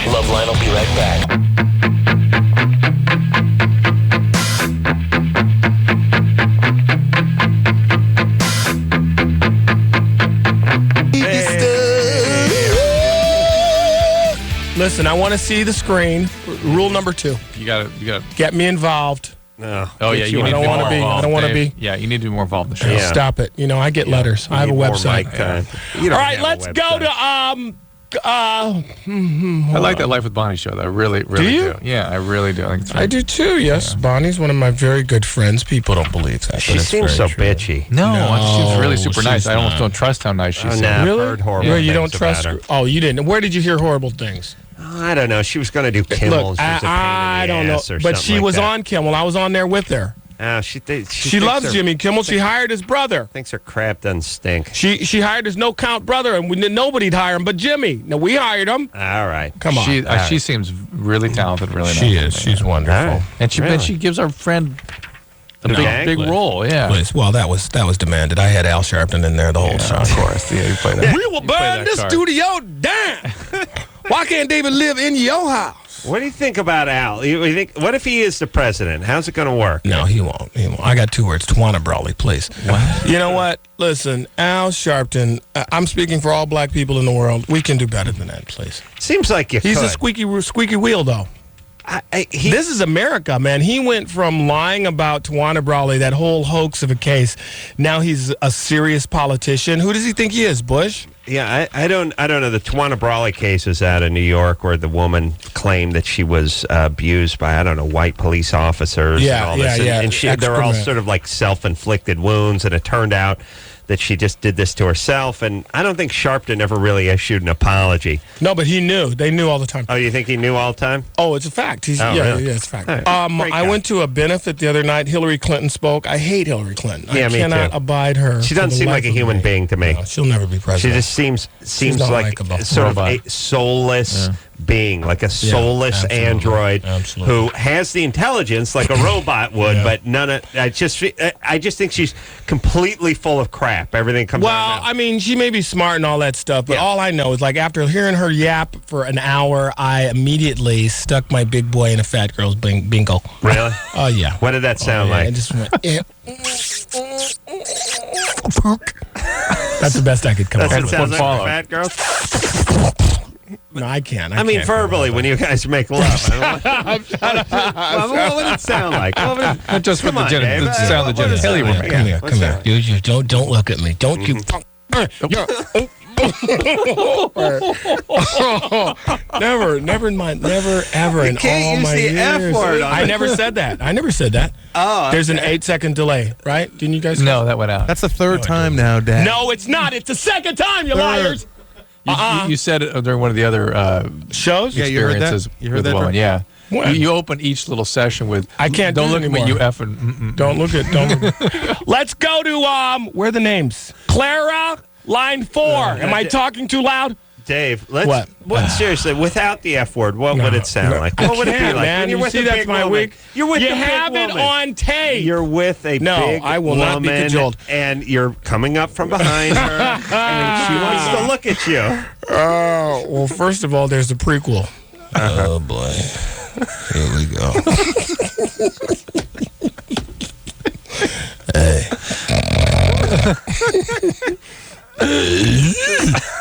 LoveLine will be right back. Listen, I want to see the screen. Rule number 2. You got to. Get me involved. No. Oh yeah, you I need don't to be wanna more be- I involved, don't wanna Dave. be. Yeah, you need to be more involved in the show. Yeah. Stop it. You know, I get letters. I have a Need more website. mic time. All right, let's go to I like that Life with Bonnie show, though. I really do. you? Yeah, I really do. I think it's I do too, yes. Bonnie's one of my very good friends. People don't believe that. She seems so bitchy. No, she's really super she's nice. I almost not. don't trust how nice she Oh, seems. no. I've Really? heard horrible Yeah, you don't things about trust her. Oh, you didn't. Where did you hear horrible things? I don't know. She was going to do Kimmel. Look, I don't know. But she was on Kimmel. I was on there with her. She loves Jimmy Kimmel. She hired his brother. Thinks her crap doesn't stink. She hired his no-count brother, and nobody'd hire him but Jimmy. Now, we hired him. All right. Come on. She seems really talented, really nice. She is. She's wonderful. Right. And she gives our friend a big role, yeah. Well, that was demanded. I had Al Sharpton in there the whole show. Of course. Yeah, you play that. We will burn this studio down. Why can't David live in your house? What do you think about Al? You think? What if he is the president? How's it going to work? No, he won't. I got 2 words. Tawana Brawley, please. What? You know what? Listen, Al Sharpton, I'm speaking for all black people in the world. We can do better than that, please. Seems like He's a squeaky wheel, though. This is America, man. He went from lying about Tawana Brawley, that whole hoax of a case. Now he's a serious politician. Who does he think he is, Bush? Yeah, I don't know. The Tawana Brawley case is out of New York, where the woman claimed that she was abused by, I don't know, white police officers. And all this. And they're all sort of like self-inflicted wounds, and it turned out that she just did this to herself. And I don't think Sharpton ever really issued an apology. No, but he knew. They knew all the time. Oh, you think he knew all the time? Oh, it's a fact. Really? It's a fact. Right. I went to a benefit the other night. Hillary Clinton spoke. I hate Hillary Clinton. Yeah, I cannot abide her. She doesn't seem like a human being to me. No, she'll never be president. She just seems like sort of a soulless being, like a soulless android who has the intelligence like a robot would, but none of. I just think she's completely full of crap. Everything comes. Well, I mean, she may be smart and all that stuff, but all I know is, like, after hearing her yap for an hour, I immediately stuck my big boy in a fat girl's bingo. Really? Oh yeah. What did that sound like? I just went. That's the best I could come up with. That sounds like a fat girl. No, I can't. I mean, verbally, when you guys make love. What would it sound like? Just with the sound of the genitalia. Come here. You don't look at me. Don't you. Never mind. Never ever in all my years. F word. I never said that. Oh, okay. There's an 8-second delay, right? Didn't you guys? No, that went out. That's the third time now, Dad. No, it's not. It's the second time, you liars. You said it during one of the other shows. Yeah, you heard that. You heard that woman. Yeah. You open each little session with. I can't. Don't do look it anymore. at me. You effing. Don't look at. Let's go to where are the names? Clara, line 4. Am I talking too loud? Dave, let's. What? Seriously, without the F word, what would it sound like? What would it be like? Man, you're you see, that's my week. You're with you the have big it woman. on tape. You're with a big I will woman, not be cajoled. And you're coming up from behind her, and she wants to look at you. Oh, well, first of all, there's the prequel. Oh, boy. Here we go.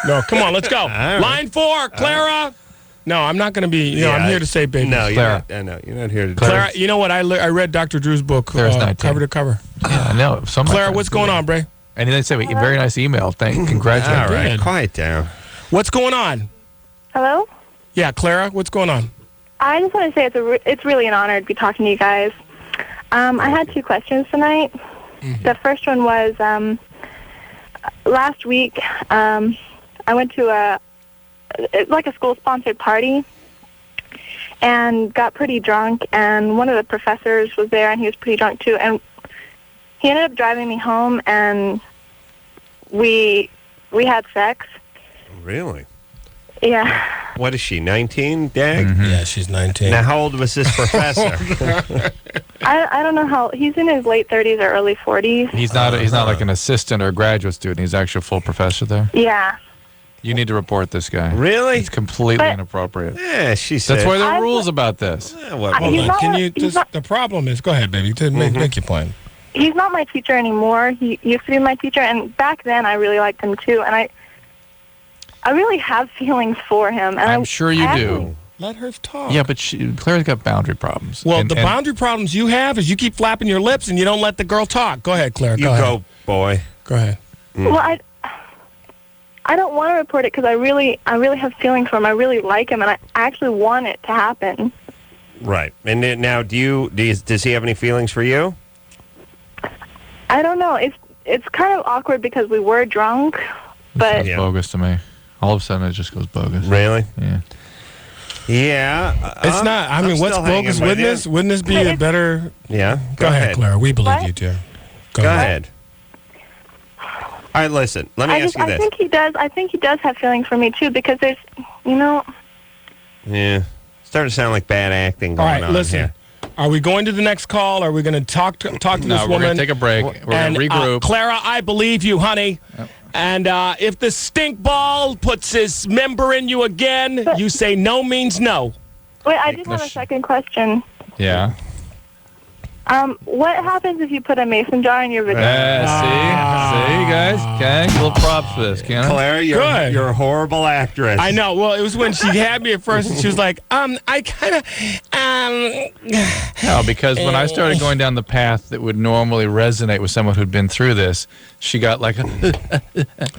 No, come on, let's go. Right. Line 4, Clara. No, I'm not going to be. I'm here to say baby. No, Clara. You're not here to. Clara, you know what? I read Dr. Drew's book, cover to cover. Yeah, I know. Clara, what's going on, Bray? And they said, very nice email. Congratulations. All right, quiet down. What's going on? Hello? Yeah, Clara, what's going on? I just want to say it's really an honor to be talking to you guys. I had 2 questions tonight. Mm-hmm. The first one was last week I went to a school-sponsored party and got pretty drunk, and one of the professors was there, and he was pretty drunk too, and he ended up driving me home, and we had sex. Really? Yeah. What is she, 19, Dag? Mm-hmm. Yeah, she's 19. Now, how old was this professor? I don't know how. He's in his late 30s or early 40s. He's not like an assistant or a graduate student. He's actually a full professor there. Yeah. You need to report this guy. Really? It's completely inappropriate. Yeah, she said. That's why there are rules about this. Yeah, hold on. Can you the problem is, go ahead, baby. Make your point. He's not my teacher anymore. He used to be my teacher, and back then I really liked him too, and I really have feelings for him. And I'm sure you do. Let her talk. Yeah, but Claire's got boundary problems. Well, the boundary problems you have is you keep flapping your lips and you don't let the girl talk. Go ahead, Claire. Go, boy. Go ahead. Well, I don't want to report it because I really have feelings for him. I really like him, and I actually want it to happen. Right. And now, does he have any feelings for you? I don't know. It's kind of awkward because we were drunk, but It's bogus to me. All of a sudden, it just goes bogus. Really? Yeah. Yeah. It's not. I mean, what's bogus witness? Wouldn't this be a better? Yeah. Go ahead, Clara. We believe you, dear. Go ahead. All right, listen. Let me ask you this. I think he does. I think he does have feelings for me too, because there's, Yeah. Starting to sound like bad acting All going right, on listen. here. Are we going to the next call? Are we going to talk to this woman? No, we're going to take a break. We're going to regroup. Clara, I believe you, honey. Yep. And if the stink ball puts his member in you again, you say no means no. Wait, I did have a second question. Yeah. What happens if you put a mason jar in your vagina? See, guys? Okay, little props for this, Ken. Claire, you're a horrible actress. I know. Well, it was when she had me at first, and she was like, I kind of, No, because when I started going down the path that would normally resonate with someone who'd been through this, she got like a...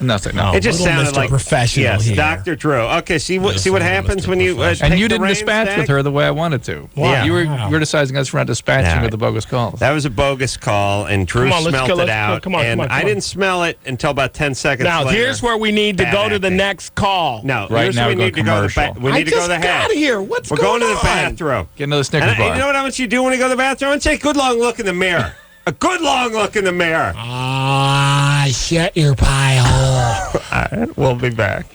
no, it just sounded Mr. like professional. Yes, here. Dr. Drew. Okay, see what happens when you and you didn't dispatch with her the way I wanted to. Wow. You were criticizing us for not dispatching with the bogus calls. That was a bogus call, and Drew smelled it out. Come on. I didn't smell it until about 10 seconds now, later. here's where we need to go to the next call. No, right here's now where we need to go to the We need to go to the head. Out of here. What's We're going going to on? the bathroom. Get another Snickers And bar. you know what I want you to do when you go to the bathroom? I want you to take a good long look in the mirror. A good long look in the mirror. Shut your pie hole. All right, we'll be back.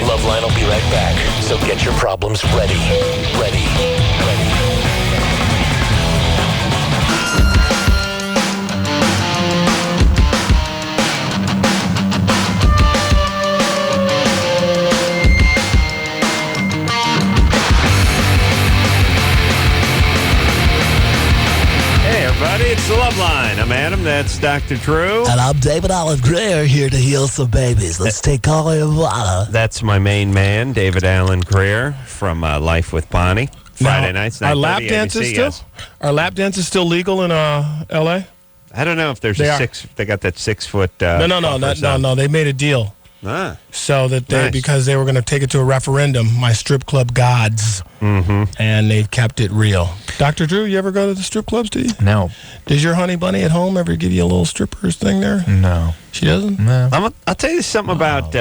LoveLine will be right back. So get your problems ready. Ready. Hey, everybody, it's the Love Line. I'm Adam. That's Dr. Drew. And I'm David Alan Grier, here to heal some babies. Let's take call Ivana. That's my main man, David Alan Grier from Life with Bonnie. Friday nights, 9:30 Are lap dances ABC, still? yes. Are lap dances still legal in L.A.? I don't know if there's They got that 6 foot. No. They made a deal. So that because they were going to take it to a referendum, my strip club gods, and they've kept it real. Dr. Drew, you ever go to the strip clubs, do you? No. Does your honey bunny at home ever give you a little strippers thing there? No. She doesn't? No. I'll tell you something about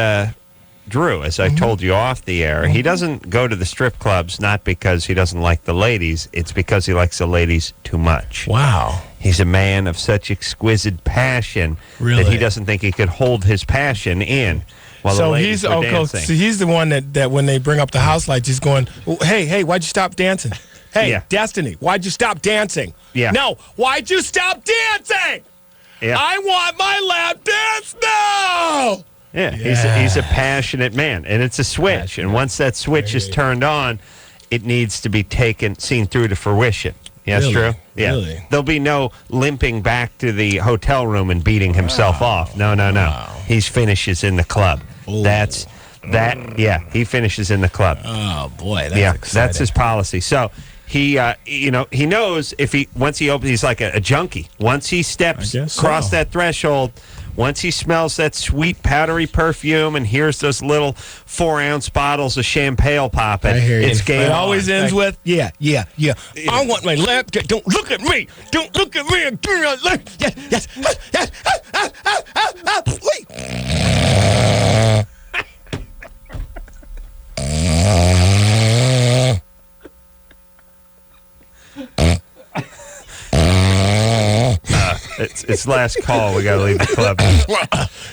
Drew, as I told you off the air. He doesn't go to the strip clubs not because he doesn't like the ladies. It's because he likes the ladies too much. Wow. He's a man of such exquisite passion that he doesn't think he could hold his passion in while the ladies were dancing. So he's the one that when they bring up the house lights, he's going, hey, why'd you stop dancing? Hey, Destiny, why'd you stop dancing? Yeah. No, why'd you stop dancing? Yeah. I want my lap dance now! Yeah, he's a passionate man, and it's a switch. And once that switch is turned on, it needs to be seen through to fruition. Yes, Really? Drew? Yeah. Really? There'll be no limping back to the hotel room and beating himself off. No. He finishes in the club. Ooh. He finishes in the club. Oh, boy, that's exciting. That's his policy. So he knows once he opens, he's like a junkie. Once he steps across that threshold, once he smells that sweet powdery perfume and hears those little 4-ounce bottles of champagne popping, it's game on. It always ends with, yeah. I want my lap dance. Don't look at me. Don't look at me. Yes. It's last call. We got to leave the club.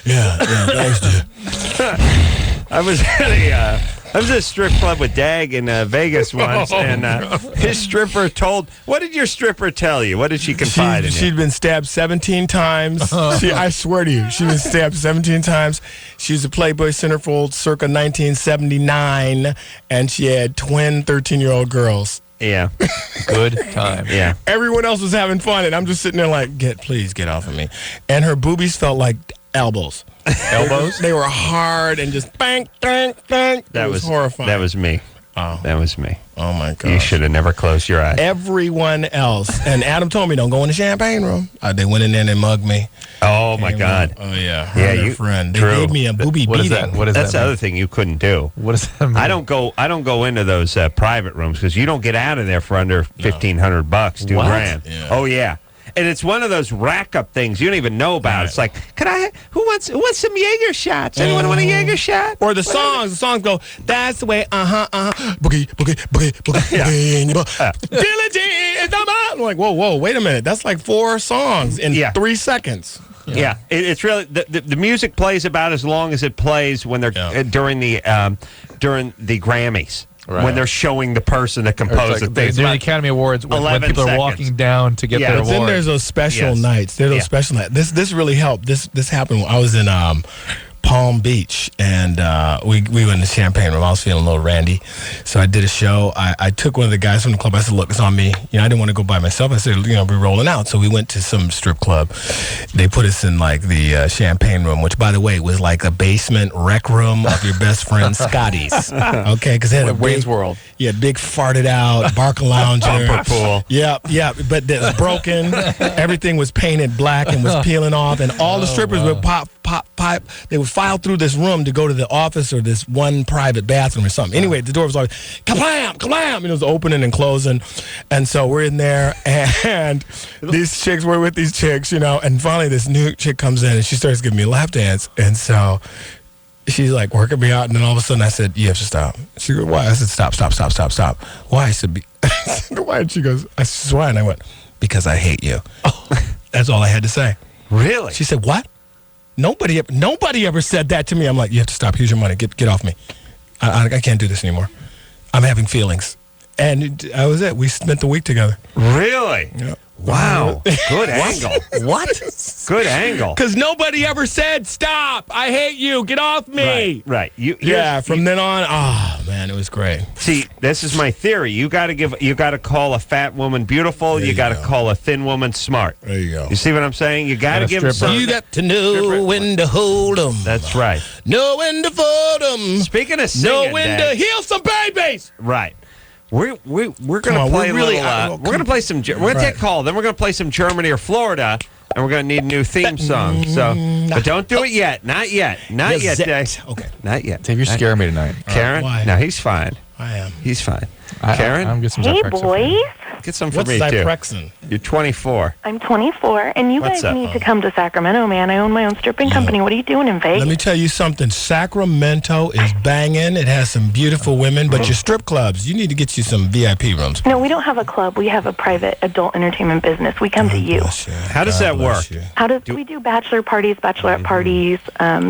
Yeah, thanks, dude. I was at a strip club with Dag in Vegas once, and his stripper what did your stripper tell you? What did she confide in you? She'd been stabbed 17 times. I swear to you, she'd been stabbed 17 times. She was a Playboy centerfold circa 1979, and she had twin 13-year-old girls. Yeah. Good time. Yeah. Everyone else was having fun, and I'm just sitting there like, please get off of me. And her boobies felt like elbows. Elbows? They were hard and just bang, bang, bang. That was horrifying. That was me. Oh. That was me. Oh, my God. You should have never closed your eyes. Everyone else. And Adam told me, don't go in the champagne room. They went in there and they mugged me. Oh, my God. Oh, yeah. Her friend. They gave me a booby What beating. is that? What is That's that the other thing you couldn't do. What does that mean? I don't go into those private rooms because you don't get out of there for under $1,500, $2,000. Yeah. Oh, yeah. and it's one of those rack-up things you don't even know about. It's like, who wants some Jaeger shots? Anyone want a Jaeger shot? Or the songs go, that's the way, boogie, boogie, boogie, boogie, boogie. I'm like, whoa, wait a minute. That's like 4 songs in 3 seconds. Yeah, it's really the music plays about as long as it plays when they're during the Grammys. Right. When they're showing the person that composed it. During the Academy Awards, when people are walking down to get their award. Then there's those special nights. There's those special nights. This really helped. This happened when I was in Palm Beach, and we went in the champagne room. I was feeling a little randy, so I did a show. I took one of the guys from the club. I said, look, it's on me. I didn't want to go by myself. I said, we're rolling out. So we went to some strip club. They put us in like the champagne room, which, by the way, was like a basement rec room of your best friend Scotty's. Okay, because they had a Wayne's World. Yeah, big farted out Barca lounger. Bumper pool. Yeah, but it was broken. Everything was painted black and was peeling off, and all the strippers would pop. They would file through this room to go to the office or this one private bathroom or something. Anyway, the door was always kablam, kablam, and it was opening and closing. And so we're in there, and these chicks were with these chicks, and finally this new chick comes in and she starts giving me a lap dance. And so she's like working me out, and then all of a sudden I said, you have to stop. She goes, why? I said, stop. Why? I said, why? And she goes, I said, why? And I went, because I hate you. That's all I had to say. Really? She said, what? Nobody ever said that to me. I'm like, you have to stop. Here's your money. Get off me. I can't do this anymore. I'm having feelings. And that was it. We spent the week together. Really? Yeah. Wow. Good angle. What? Good angle. Because nobody ever said, stop. I hate you. Get off me. Right. From then on, oh, man, it was great. See, this is my theory. You got to call a fat woman beautiful. You got to call a thin woman smart. There you go. You see what I'm saying? You got to give them some. You got to know when to hold them. That's right. Know when to fold them. Speaking of singing, know when to heal some babies. Right. We're going to play we're going to play some. We're going to take a call. Then we're going to play some Germany or Florida, and we're going to need a new theme song. So, but don't do it yet. Not yet. Not yet, Dave. Okay. Not yet. Dave, you're scaring me tonight. Karen? Why? No, he's fine. I am. He's fine. Karen? I'm get some Hey, Zyprexa. boys. Get some for What's me, too. Zyprexin? You're 24. I'm 24, and you What's guys up? need to come to Sacramento, man. I own my own stripping company. What are you doing in Vegas? Let me tell you something. Sacramento is banging. It has some beautiful women, but your strip clubs, you need to get you some VIP rooms. No, we don't have a club. We have a private adult entertainment business. We come to you. How does that work? We do bachelor parties, bachelorette parties,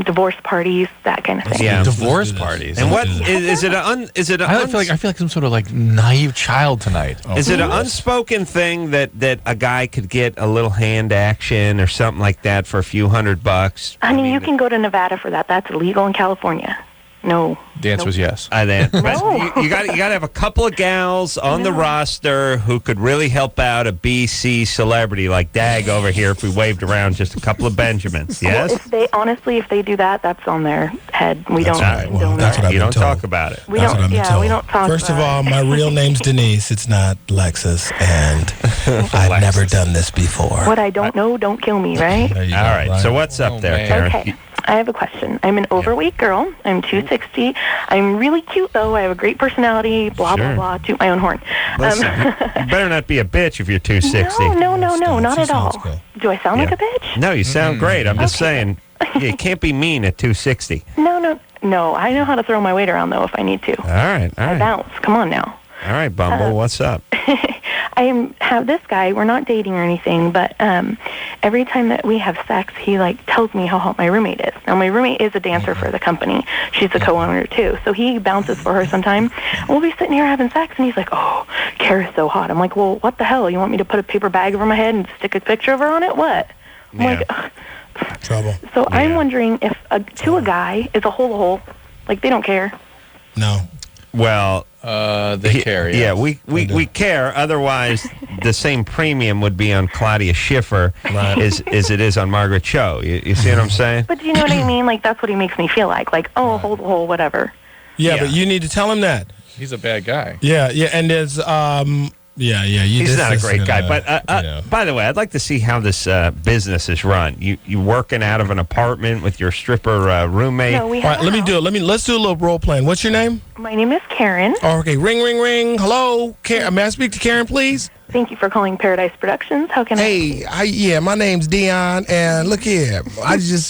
divorce parties, that kind of thing. Yeah. Divorce parties. And what is it? I I feel like some sort of like naive child tonight. Is it an unspoken thing that a guy could get a little hand action or something like that for a few $100? Honey, you can go to Nevada for that. That's illegal in California. No. The answer was yes. But you got to have a couple of gals on the roster who could really help out a BC celebrity like Dag over here if we waved around just a couple of Benjamins. Yes? Well, if they do that, that's on their head. We don't. That's what I've You been don't told. talk about it. We don't. Yeah, we don't talk. First of about all, my real name's Denise. It's not Lexus, and I've never done this before. What I don't know, don't kill me, right? There you go, All right. So what's up there, Karen? Okay. I have a question. I'm an overweight girl. I'm 260. I'm really cute, though. I have a great personality. Blah, blah, blah. Toot my own horn. Listen, you better not be a bitch if you're 260. No, not at all. Do I sound like a bitch? No, you sound great. I'm just saying, you can't be mean at 260. No. I know how to throw my weight around, though, if I need to. All right. I bounce. Come on now. All right, Bumble, what's up? I have this guy. We're not dating or anything, but every time that we have sex, he tells me how hot my roommate is. Now, my roommate is a dancer for the company. She's a co-owner too, so he bounces for her sometime. We'll be sitting here having sex, and he's like, "Oh, Kara's so hot." I'm like, "Well, what the hell? You want me to put a paper bag over my head and stick a picture of her on it? What?" I'm like, ugh. Trouble. So I'm wondering if to a guy is a hole, like they don't care. No. Well, they care. Yeah, we care. Otherwise, the same premium would be on Claudia Schiffer as it is on Margaret Cho. You see what I'm saying? But do you know what I mean? Like, that's what he makes me feel like. Like, oh, hold the hole, whatever. Yeah, but you need to tell him that. He's a bad guy. Yeah, and there's Yeah. He's not a great guy. But by the way, I'd like to see how this business is run. You working out of an apartment with your stripper roommate? No, we All have right, let's do a little role playing. What's your name? My name is Karen. Oh, okay, ring, ring, ring. Hello, Karen. May I speak to Karen, please? Thank you for calling Paradise Productions. How can Hey, my name's Dion, and look here.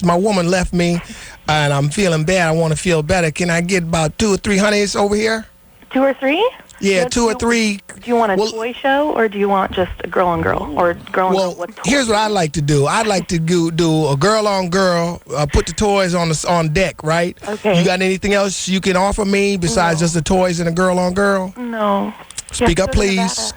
My woman left me, and I'm feeling bad. I want to feel better. Can I get about 2 or 3 honeys over here? 2 or 3? Yeah, 2 or 3. Do you want a toy show, or do you want just a girl on girl, or girl on girl? What toy? Here's what I'd like to do. I'd like to do a girl on girl. Put the toys on deck, right? Okay. You got anything else you can offer me besides just the toys and a girl on girl? No. Speak up, please.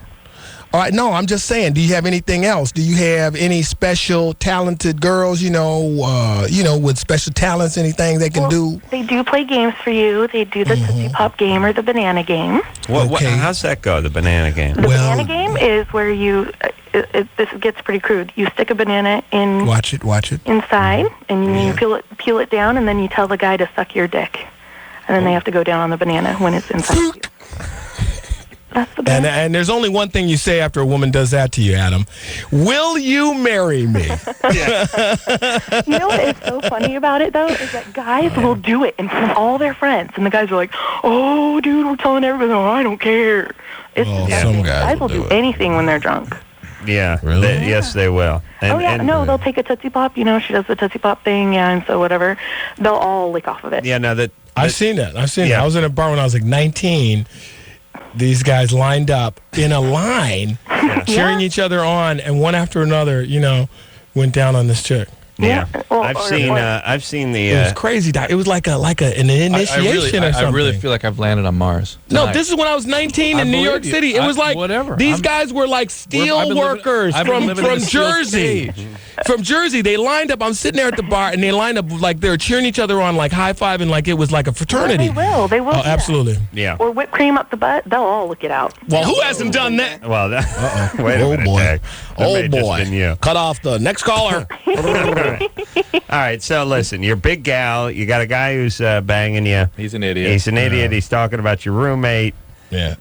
All right, no, I'm just saying, do you have anything else? Do you have any special talented girls, with special talents, anything they can do? They do play games for you. They do the Tootsie Pop game or the banana game. How's that go, the banana game? The banana game is where you, this gets pretty crude. You stick a banana in. Watch it. Inside, and you peel it down, and then you tell the guy to suck your dick. And then they have to go down on the banana when it's inside you. That's the best. And there's only one thing you say after a woman does that to you, Adam. Will you marry me? You know what is so funny about it, though, is that guys will do it in front of all their friends. And the guys are like, oh, dude, we're telling everybody, oh, I don't care. Some guys will do anything when they're drunk. Yeah. Really? Yes, they will. They'll take a Tootsie Pop. She does the Tootsie Pop thing, and so whatever. They'll all lick off of it. Yeah, no, I've seen that. I was in a bar when I was like 19. These guys lined up in a line, cheering each other on, and one after another, went down on this chick. Yeah, I've seen the. It was crazy. It was like an initiation or something. I really feel like I've landed on Mars. No, this is when I was 19 in New York City. It was like whatever. These guys were like steel workers from Jersey. From Jersey, they lined up. I'm sitting there at the bar, and they lined up like they were cheering each other on, like high fiving, like it was like a fraternity. They will. Oh, absolutely. Yeah. Or whipped cream up the butt. They'll all lick it out. Well, who hasn't done that? Well, wait a minute, boy. Dag. That may have just been you. Cut off the next caller. All right, so listen, you're a big gal. You got a guy who's banging you. He's an idiot. He's an idiot. He's talking about your roommate. Yeah.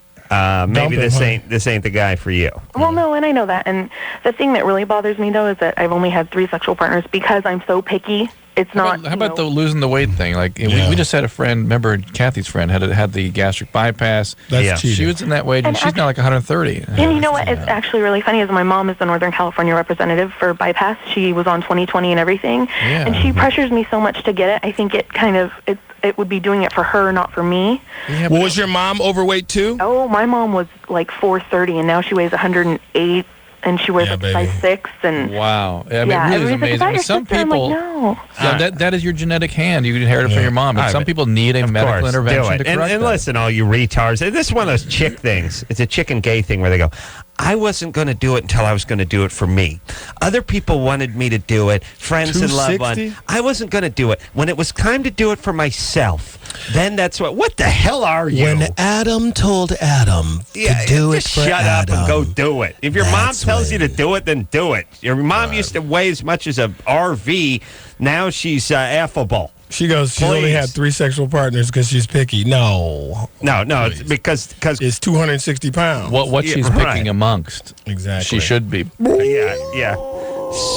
Maybe this ain't the guy for you. Well, no, and I know that. And the thing that really bothers me, though, is that I've only had 3 sexual partners because I'm so picky. It's not. How about the losing the weight thing? Like we just had a friend. Remember, Kathy's friend had the gastric bypass. That's cheating. She was in that weight, and she's now like 130. And you know what? It's actually really funny. Is my mom is the Northern California representative for bypass. She was on 20/20 and everything, and she pressures me so much to get it. I think it would be doing it for her, not for me. Yeah, was your mom overweight too? Oh, my mom was like 430, and now she weighs 108. And she wears like size 6, and wow, it really is amazing. Like, some people, no. that is your genetic hand. You inherit it from your mom. But some people need a medical intervention to correct and listen, all you retards. This is one of those chick things. It's a chick and gay thing where they go, I wasn't going to do it until I was going to do it for me. Other people wanted me to do it, friends and loved ones. I wasn't going to do it. When it was time to do it for myself, then that's what the hell are you? When Adam told Adam to do it for shut Adam. up and go do it. If your mom tells you to do it, then do it. Your mom used to weigh as much as a RV. Now she's affable. She goes, she only had 3 sexual partners because she's picky. No, it's because it's 260 pounds. What she's picking amongst. Exactly. She should be. Yeah.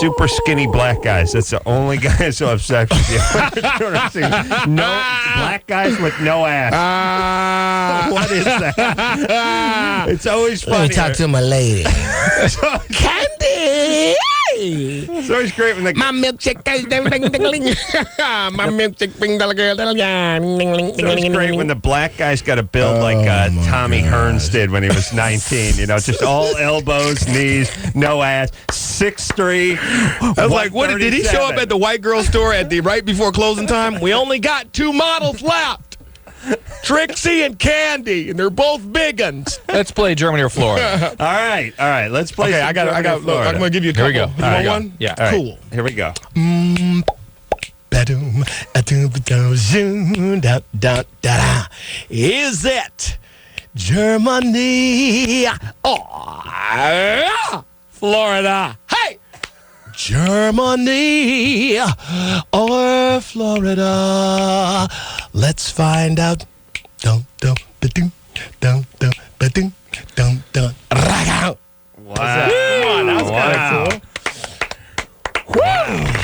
Super skinny black guys. That's the only guys who have sex with you. No black guys with no ass. What is that? It's always funny. Let me talk to my lady. Candy! It's always great when my milkshake goes ding ding ding ding. My milkshake bing ding ding ding. It's always great when the black guy's got a build like Tommy Hearns did when he was 19. Just all elbows, knees, no ass, 6'3". I was like, what did he show up at the white girl store right before closing time? We only got 2 models left. Trixie and Candy, and they're both big uns. Let's play Germany or Florida. All right. Let's play. Okay, I got. Look, I'm gonna give you a couple. Here we go. You want one? Yeah. All right. Cool. Here we go. Is it Germany or Florida? Hey! Germany or Florida? Let's find out. Dum dum ba-dum, dum dum ba-dum, dum dum. blackout. Wow. Come on, that was kind of cool.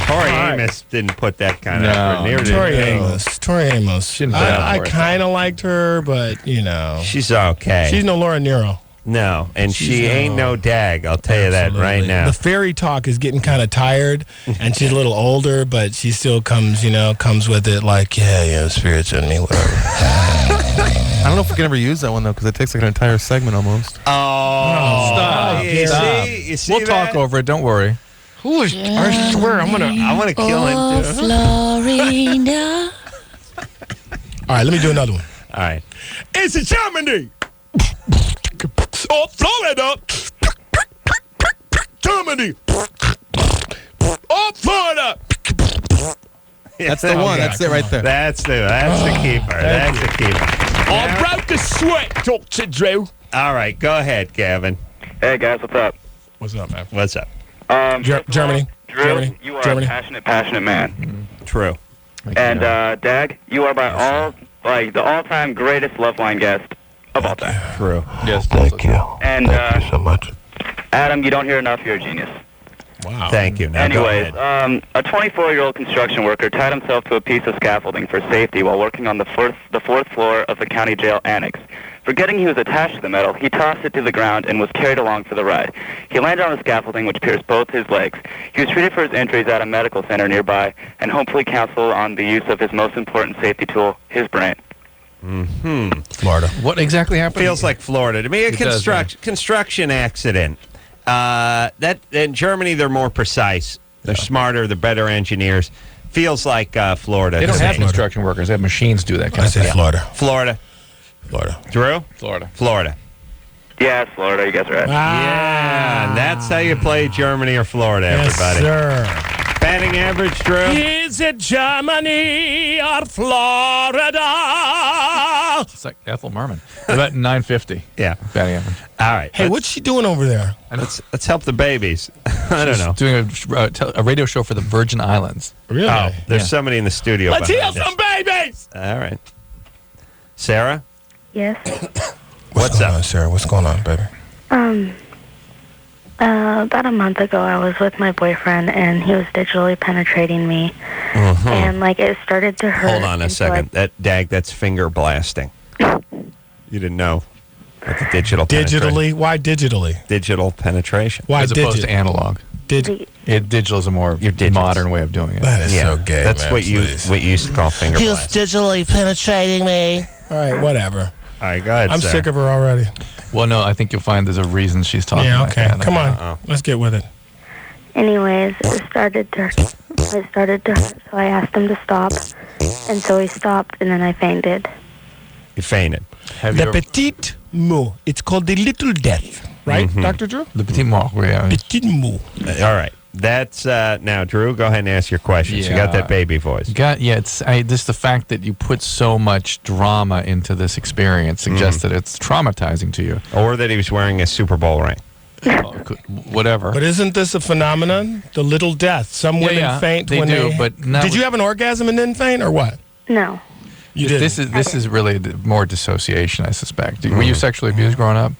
Tori Amos didn't put that kind of effort. Neither did Tori Amos. I kind of liked her, but, you know. She's okay. She's no Laura Nero. No, and she ain't no Dag, I'll tell you that right now. The fairy talk is getting kind of tired, and she's a little older, but she still comes with it like, yeah, spirits in me, whatever. I don't know if we can ever use that one, though, because it takes like an entire segment almost. Stop. You see we'll talk over it. Don't worry. I swear, I want to kill him, too. Florida. All right, let me do another one. All right. It's a Germany. Oh, Florida. Germany. Oh, Florida. That's the one. That's it right there. That's the keeper. That's the keeper. I broke a sweat, Dr. Drew. All right, go ahead, Gavin. Hey, guys, what's up? What's up, man? What's up? Germany. Drew, Germany. you are Germany. a passionate man. True. And Dag, you are the all-time greatest LoveLine guest of all time. True. Yes. Thank you. And Thank you so much. Adam, you don't hear enough. You're a genius. Wow. Thank you. Now go Anyways, ahead. a 24-year-old construction worker tied himself to a piece of scaffolding for safety while working on the fourth floor of the county jail annex. Forgetting he was attached to the metal, he tossed it to the ground and was carried along for the ride. He landed on the scaffolding, which pierced both his legs. He was treated for his injuries at a medical center nearby and hopefully counseled on the use of his most important safety tool, his brain. Florida. What exactly happened? Feels like Florida to me. A construction accident. That in Germany, they're more precise. They're smarter. They're better engineers. Feels like Florida. They don't have Same. construction workers. They have machines do that kind I of said thing. Florida. Florida. Drew? Florida. Yeah, it's Florida. You guys are right. Yeah, and that's how you play Germany or Florida, everybody. Yes, sir. Batting average, Drew? Is it Germany or Florida? It's like Ethel Merman. About 950. Yeah. Batting average. All right. Hey, what's she doing over there? Let's help the babies. I don't know. Doing a radio show for the Virgin Islands. Really? Oh, there's somebody in the studio. Let's heal behind us. some babies. All right. Sarah? Yes. What's up, Sarah? What's going on, baby? About a month ago, I was with my boyfriend, and he was digitally penetrating me, and it started to hurt. Hold on a second. That's finger blasting. You didn't know. Like a digital Digitally? Why digitally? Digital penetration. Why As opposed to analog. Digital is a more modern way of doing it. That is so gay. That's man, what you used to call finger He was blasting. digitally penetrating me. All right, whatever. All right, go ahead, I'm Sarah. sick of her already. Well, no, I think you'll find there's a reason she's talking. Yeah, like okay. that. Come on. Let's get with it. Anyways, it started to hurt, so I asked him to stop, and so he stopped, and then I fainted. You fainted. The petite mot. It's called the little death, right, Dr. Drew? The petit mort, yeah. Petite mot. All right. That's now, Drew. Go ahead and ask your questions. You got that baby voice. It's just the fact that you put so much drama into this experience suggests that it's traumatizing to you. Or that he was wearing a Super Bowl ring. Whatever. But isn't this a phenomenon? The little death. Some women faint when they... But Did you have an orgasm and then faint, or what? No. You didn't? This is really more dissociation, I suspect. Were you sexually abused growing up?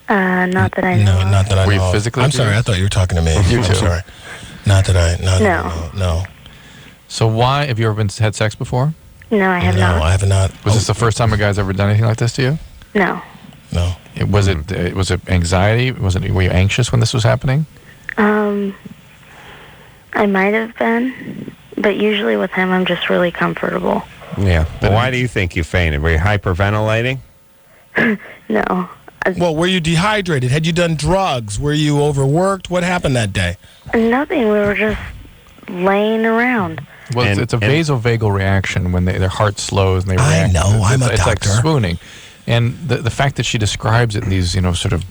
Not that I know. No, not that I know. Were you of. physically I'm sorry. I abused? thought you were talking to me. You too. I'm sorry. Not that I... No. So why, have you ever had sex before? No, I have not. No, I have not. Was this the first time a guy's ever done anything like this to you? No. No. Was it anxiety? Were you anxious when this was happening? I might have been, but usually with him, I'm just really comfortable. Yeah. But why do you think you fainted? Were you hyperventilating? No. Well, were you dehydrated? Had you done drugs? Were you overworked? What happened that day? Nothing. We were just laying around. Well, it's a vasovagal reaction when their heart slows and they react. I know. I'm a It's like doctor. swooning. And the fact that she describes it in these, sort of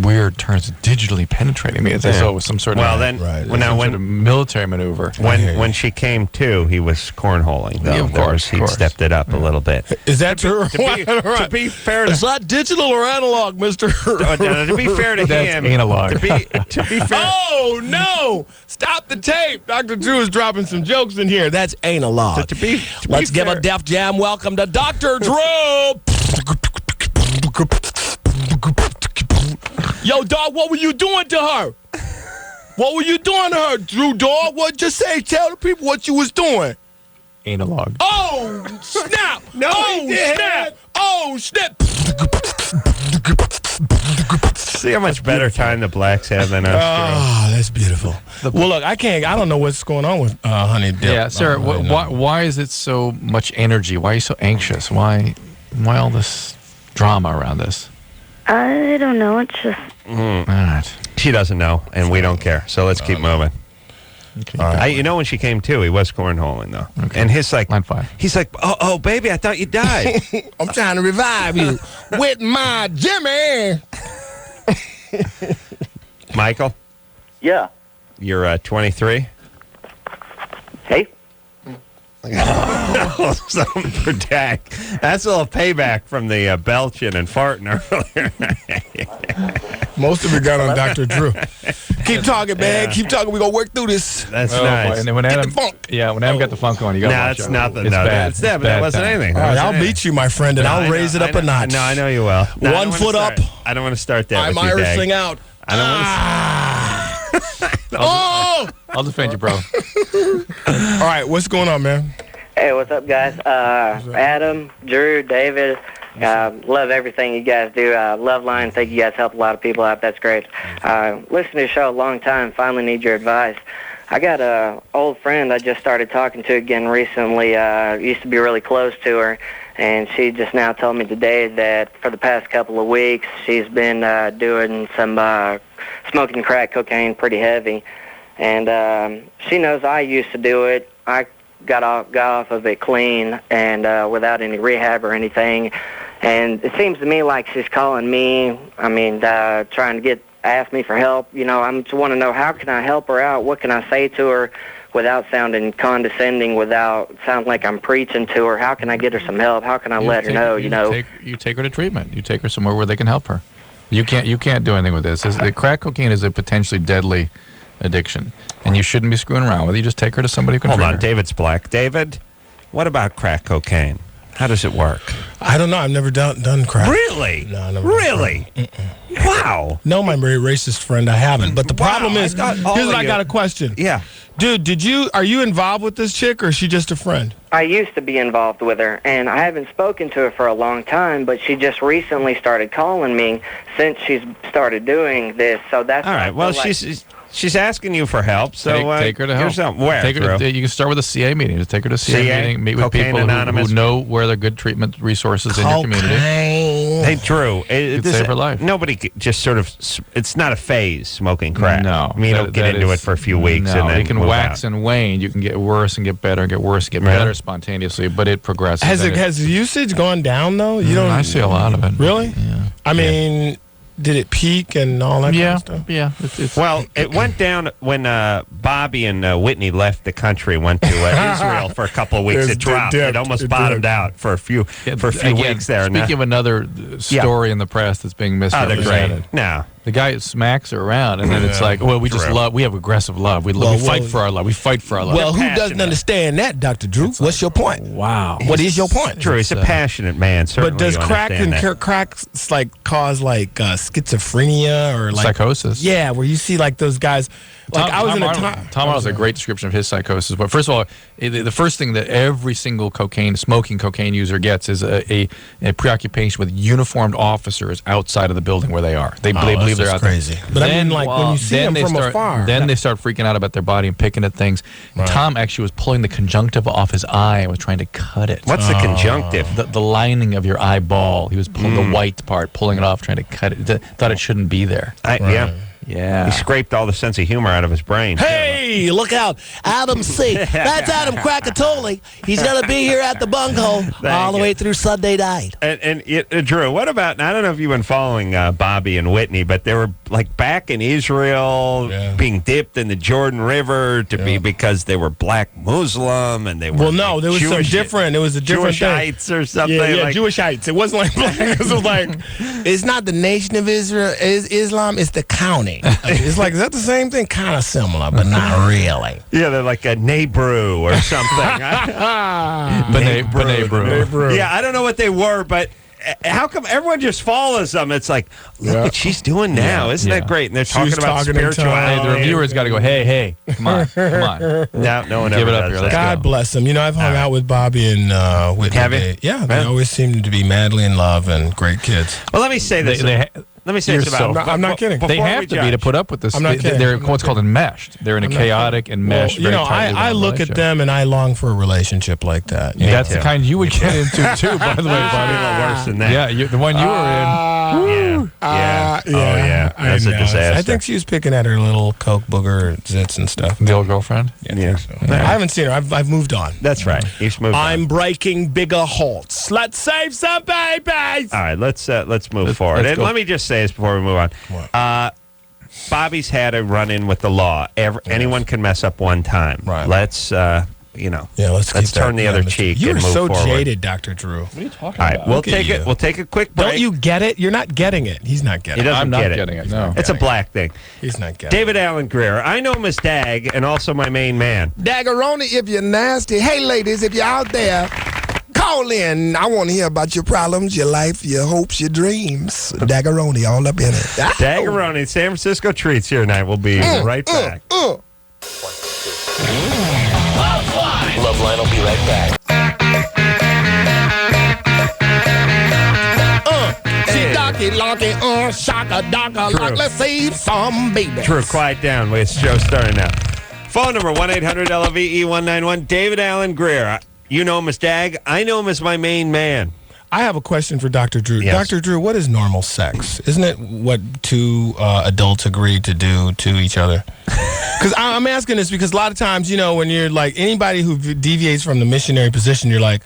weird terms, digitally penetrating me, as though it was some sort of sort of military maneuver. When she came to, he was cornholing. Though. Yeah, of course. He stepped it up a little bit. Is that true? To be fair to Is that digital or analog, mister? to be fair to That's him, analog. To be fair. Oh, no. Stop the tape. Dr. Drew is dropping some jokes in here. That's analog. So to be Let's give fair, a Def Jam welcome to Dr. Drew. Yo, dog, what were you doing to her? What were you doing to her, Drew, dog? What? Just say, tell the people what you was doing. Analog. Oh, snap. Snap. Oh, snap. See how much better time the blacks have than us. Oh, that's beautiful. Well, look, I don't know what's going on with Honey Dip. Yeah, Sarah, why is it so much energy? Why are you so anxious? Why all this drama around this? I don't know. It's just. All right. She doesn't know, and we don't care. So let's keep moving. Okay. When she came to, he was cornholing though, and he's like, he's like, oh, baby, I thought you died. I'm trying to revive you with my Jimmy. Michael. Yeah. You're 23. Hey. Something for Dak. That's a little payback from the belching and farting earlier. Most of it got on Dr. Drew. Keep talking, man. Yeah. Keep talking. We're going to work through this. That's nice. And then when Adam, funk. when Adam got the funk on, you got to watch it's out. nothing. It's no, bad. That wasn't anything. All right, I'll beat you, my friend, and I'll raise it up a notch. No, I know you will. No, 1 foot up. I don't want to start that I'm with you, Irishing Dag. out. I don't want to I'll defend you, bro. All right, what's going on, man? Hey, what's up, guys? Adam, Drew, David, love everything you guys do. LoveLine, think you guys help a lot of people out. That's great. Listen to the show a long time. Finally need your advice. I got a old friend I just started talking to again recently. Used to be really close to her, and she just now told me today that for the past couple of weeks she's been doing some smoking crack cocaine pretty heavy. And she knows I used to do it. I got off of it clean and without any rehab or anything. And it seems to me like she's calling me, trying to ask me for help. I just want to know, how can I help her out? What can I say to her without sounding condescending, without sounding like I'm preaching to her? How can I get her some help? How can I let her know, You take her to treatment. You take her somewhere where they can help her. You can't do anything with this. The crack cocaine is a potentially deadly addiction, and you shouldn't be screwing around with it. You just take her to somebody who can Hold treat on, her. David's black. David, what about crack cocaine? How does it work? I don't know. I've never done crack. Really? No, I never. Really? Wow. No, my very racist friend, I haven't. But the problem is, here's what I got a question. Yeah. Dude, are you involved with this chick, or is she just a friend? I used to be involved with her, and I haven't spoken to her for a long time, but she just recently started calling me since she's started doing this. So that's all right. Well, she's asking you for help, so take her to help. Where? Take her to, you can start with a CA meeting. Just take her to a CA meeting, meet with Cocaine people Anonymous. who know where there are good treatment resources in your community. Hey, Drew, it could save her life. Nobody just sort of, it's not a phase, smoking crack. No. I mean, you don't get into it for a few weeks and then it can move wax out. and wane. You can get worse and get better and get worse and get better spontaneously, but it progresses. Has the usage gone down, though? I see a lot of it. Really? Yeah. I mean, did it peak and all that kind of stuff? Yeah. Well, it went down when Bobby and Whitney left the country, went to Israel for a couple of weeks. It dropped. It almost bottomed out for a few weeks there. Speaking of another story in the press that's being misrepresented. No. The guy smacks her around, and then it's like, well, we just love. We have aggressive love. We fight for our love. We fight for our love. Well, who doesn't understand that, Dr. Drew? What's your point? Wow. What is your point? Drew, he's a passionate man. But does crack cause like schizophrenia or like psychosis? Yeah, where you see like those guys. Like Tom Arnold's a great description of his psychosis. But first of all, the first thing that every single smoking cocaine user gets is a preoccupation with uniformed officers outside of the building where they are. They believe they're out crazy. there. But then, I mean, like when you see them from afar, then they start freaking out about their body and picking at things. Right. Tom actually was pulling the conjunctiva off his eye and was trying to cut it. What's the conjunctive? The lining of your eyeball. He was pulling the white part, pulling it off, trying to cut it. Thought it shouldn't be there. Yeah. He scraped all the sense of humor out of his brain. Hey, look out. Adam C. That's Adam Krakatoli. He's going to be here at the bunghole all the way through Sunday night. And Drew, what about, and I don't know if you've been following Bobby and Whitney, but they were like back in Israel being dipped in the Jordan River because they were black Muslim and they were there was some different. It was a different Jewishites or something. Yeah, Jewishites. It wasn't like black. It was like, it's not the nation of Israel, Islam, it's the county. It's like, is that the same thing? Kind of similar, but not really. Yeah, they're like a Nehru or something. B'nai Bru. Yeah, I don't know what they were, but how come everyone just follows them? It's like, look what she's doing now. Isn't that great? And they're talking about spirituality. Hey, the reviewer's got to go, hey, come on. No one Give ever it up does here. that. God bless them. You know, I've hung out with Bobby and Whitney. Have you? Yeah, they always seem to be madly in love and great kids. Well, let me say this. Let me say this about them. I'm not kidding. They have to be to put up with this. I'm not kidding. They're what's called enmeshed. They're in a chaotic and meshed. You know, I look at them and I long for a relationship like that. That's the kind you would get into too, by the way, Bobby. A little worse than that. Yeah, the one you were in. That's a disaster. I think she was picking at her little coke booger zits and stuff. The old girlfriend? Yeah. I haven't seen her. I've moved on. That's right. You've moved on. I'm breaking bigger halts. Let's save some babies. All right, let's move forward. And let me just say this before we move on. Bobby's had a run-in with the law. Anyone can mess up one time. Right. Let's let's turn the other cheek You're and move so forward. jaded, Dr. Drew. What are you talking All right, about? we'll take a quick break. Don't you get it? You're not getting it. He's not getting He it. doesn't I'm not get it. getting it, no. It's a black thing. He's not getting David Alan Grier. I know him as Dag and also my main man. Dagaroni, if you're nasty. Hey, ladies, if you're out there, call in. I want to hear about your problems, your life, your hopes, your dreams. Dagaroni, all up in it. Dagaroni, San Francisco Treats here tonight. We'll be right back. LoveLine will be right back. Shaka daka, like, let's save some babies. True, quiet down. It's show starting now. Phone number 1-800-LOVE-191. David Alan Grier. You know him as Dag. I know him as my main man. I have a question for Dr. Drew. Yes. Dr. Drew, what is normal sex? Isn't it what two adults agree to do to each other? Because I'm asking this because a lot of times, you know, when you're like anybody who deviates from the missionary position, you're like,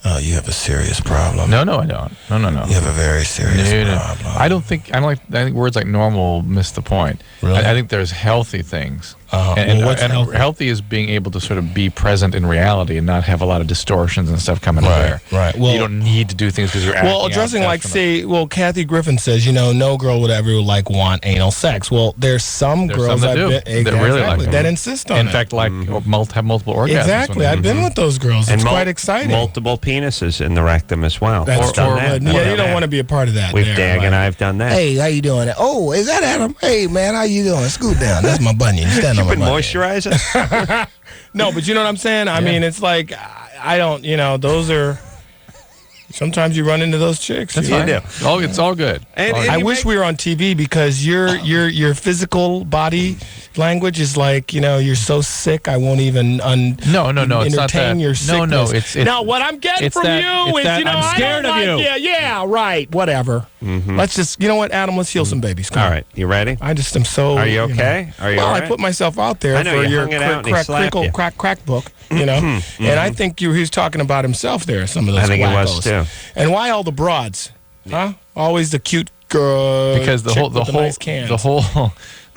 oh, you have a serious problem. No, I don't. No. You have a very serious problem. I think words like normal miss the point. Really? I think there's healthy things. And what's healthy? Healthy is being able to sort of be present in reality and not have a lot of distortions and stuff coming in there. Right. Well, you don't need to do things because you're acting out addressing like passionate. Kathy Griffin says, you know, no girl would ever want anal sex. Well, there's some girls that do. that really like them. that insist on in it. fact, have multiple orgasms. Exactly. I've been with those girls. It's quite exciting. Multiple penises in the rectum as well. That's true. You don't want to be a part of that. Dag and I have done that. Hey, how you doing? Oh, is that Adam? Hey, man, how you doing? Scoot down. That's my bunion. Stand on my bunion. Moisturizer? No, but you know what I'm saying? I mean, it's like, I don't, those are, sometimes you run into those chicks. That's fine. It's all good. And I wish we were on TV because your physical body language is like, you're so sick I won't even No, it's not entertain that. your sickness. No, it's now what I'm getting from you is, I'm scared of you. Yeah, right, whatever. Let's just, you know what, Adam, let's heal some babies. Come all on. right, you ready? I just am so. Are you okay? Are you well, all right? I put myself out there I know, for you your hung it out and he slapped you. crack book, And I think he's talking about himself there. Some of those. I think wackos. he was too. And why all the broads? Huh? Always the cute girl. Because the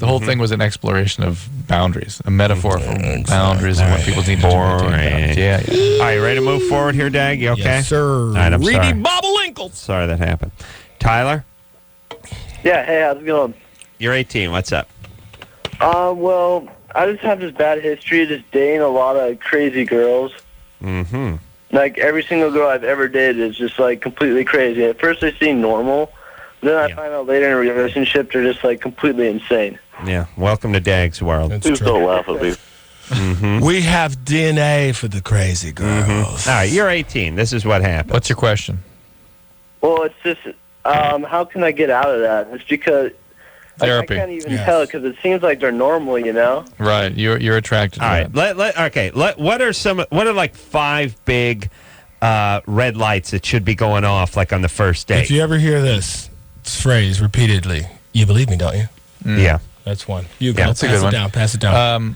whole thing was an exploration of boundaries, a metaphor for boundaries and what people need to do. Yeah. All right, you ready to move forward here, Dag? You okay? Yes, sir. All right, I'm Reedy sorry. Bobbleinkles. Sorry that happened. Tyler? Yeah, hey, how's it going? You're 18. What's up? Well, I just have this bad history of just dating a lot of crazy girls. Mm-hmm. Like, every single girl I've ever dated is just, like, completely crazy. At first they seem normal, then I find out later in a relationship they're just, like, completely insane. Yeah, welcome to Dag's world. Please don't laugh at me. Mm-hmm. We have DNA for the crazy girls. All right, you're 18. This is what happened. What's your question? Well, it's just, how can I get out of that? It's because therapy. I can't even tell because it seems like they're normal, Right, you're attracted to that. What are like 5 big red lights that should be going off like on the first date? If you ever hear this phrase repeatedly, you believe me, don't you? Yeah. That's one. You go. That's a good one. Pass it down.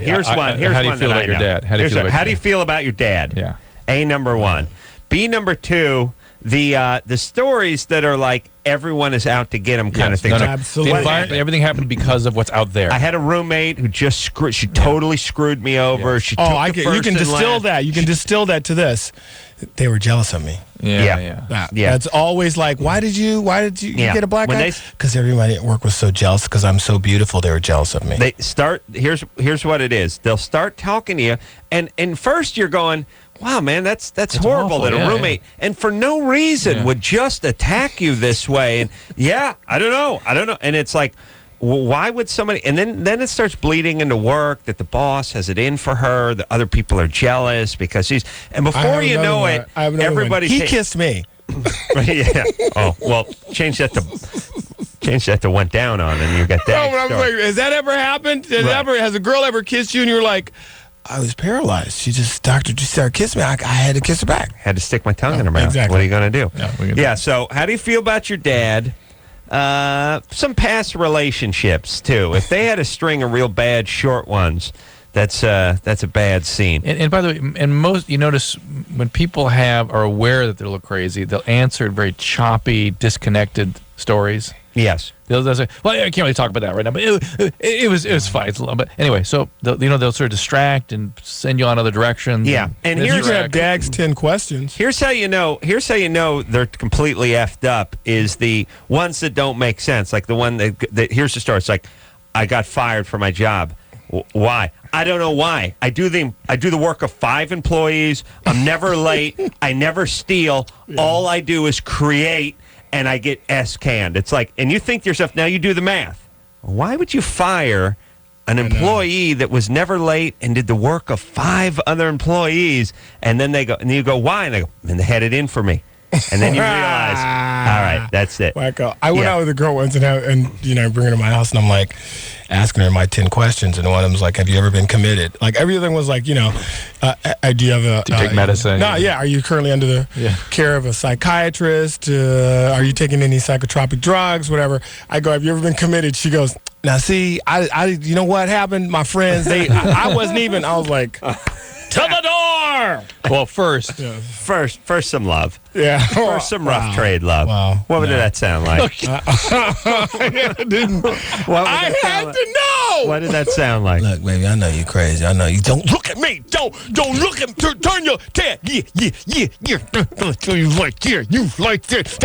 Here's one. Here's how do you one feel that about I your know. dad? How do you feel about your dad? Yeah. Yeah. A, number 1. B, number 2, the stories that are like everyone is out to get him kind of thing. No, Like, absolutely. Everything happened because of what's out there. I had a roommate who just she totally screwed me over. Yeah. She took the you first can and distill last. that. You can distill that to this. They were jealous of me. Yeah. That's always like, why did you get a black guy? Because everybody at work was so jealous because I'm so beautiful. They were jealous of me. They start. Here's what it is. They'll start talking to you, and first you're going, wow, man, that's horrible awful, that a yeah, roommate, and for no reason, would just attack you this way. And I don't know. And it's like, why would somebody? And then it starts bleeding into work that the boss has it in for her. The other people are jealous because she's. And before you know it, everybody's. He kissed me. Yeah. Oh well, change that to went down on, and you got that. No, but I'm like, has that ever happened? Has a girl ever kissed you and you're like, I was paralyzed. She just started kissing me. I had to kiss her back. Had to stick my tongue in her mouth. Exactly. What are you going to do? Yeah, So how do you feel about your dad? Some past relationships too. If they had a string of real bad short ones, that's a bad scene. And by the way, and most you notice when people are aware that they look crazy, they'll answer very choppy, disconnected stories. Yes. They'll say, well, I can't really talk about that right now, but it was fine. But anyway, so they'll sort of distract and send you on other directions. Yeah, and here's Dag's 10 questions. Here's how you know they're completely effed up is the ones that don't make sense. Like the one that here's the story. It's like, I got fired from my job. Why? I don't know why. I do the work of 5 employees. I'm never late. I never steal. Yeah. All I do is create. And I get S-canned. It's like, and you think to yourself, now you do the math. Why would you fire an employee that was never late and did the work of 5 other employees? And then you go, why? And they go, and they had it in for me. And then you realize, all right, that's it. Wacko. I went out with a girl once and bring her to my house and I'm like asking her my 10 questions. And one of them was like, have you ever been committed? Like everything was like, do you have do you take medicine? No, yeah. Are you currently under the care of a psychiatrist? Are you taking any psychotropic drugs? Whatever. I go, have you ever been committed? She goes, now see, I you know what happened? My friends, I wasn't even, I was like, to the door. Well, first some love. Yeah. First some rough trade love. Wow. What did that sound like? I didn't. I had to know. What did that sound like? Look, baby, I know you crazy. I know you. Don't look at me. Don't look at me. Turn your head. Yeah. You like here. You like this.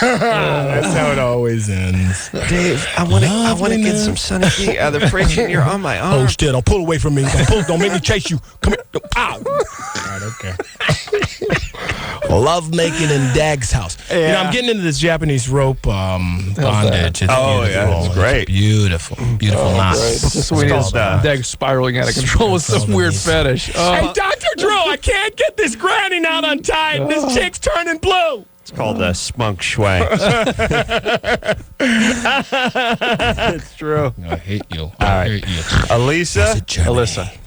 That's how it always ends. Dave, I want to get some Sunny D out of the fridge, and you're on my arm. Oh, shit, don't pull away from me. Don't make me chase you. Come here. Ow. All right, okay. Love making in Dag's house. Yeah. I'm getting into this Japanese rope bondage. It's it's great. Beautiful knot. It's the sweetest. Dag spiraling out of control with some weird fetish. Hey, Dr. Drew, I can't get this granny knot untied. This chick's turning blue. It's called a spunk shui. It's true. I hate you. All right. Alyssa.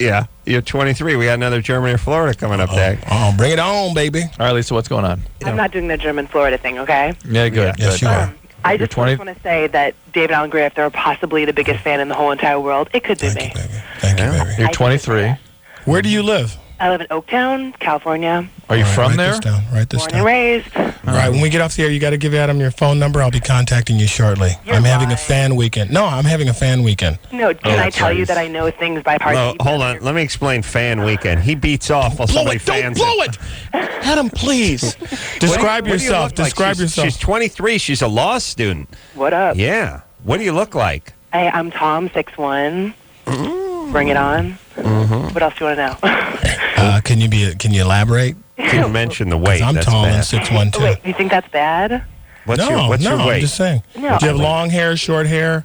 Yeah, you're 23. We got another Germany or Florida coming up, Dag. Oh, bring it on, baby. All right, Lisa, what's going on? I'm not doing the German-Florida thing, okay? Yeah, good. Yes, you are. I just want to say that David Alan Grier, if they're possibly the biggest fan in the whole entire world, it could be me. Thank you, baby. You're 23. Where do you live? I live in Oaktown, California. Are you from there? Write this Born down. and raised. All right, when we get off the air, you got to give Adam your phone number. I'll be contacting you shortly. I'm having a fan weekend. No, I'm having a fan weekend. No, can I tell you that I know things by heart? No, hold on. Let me explain fan weekend. He beats off while somebody fans Don't blow it. Adam, please. Describe yourself. Describe yourself. She's 23. She's a law student. What up? Yeah. What do you look like? I'm Tom, 6'1". Bring it on. Mm-hmm. What else do you want to know? Can you elaborate? Didn't mention the weight. I'm that's tall bad. and 6'1" too. Wait, you think that's bad? What's your weight? I'm just saying. No, do you have long hair, short hair?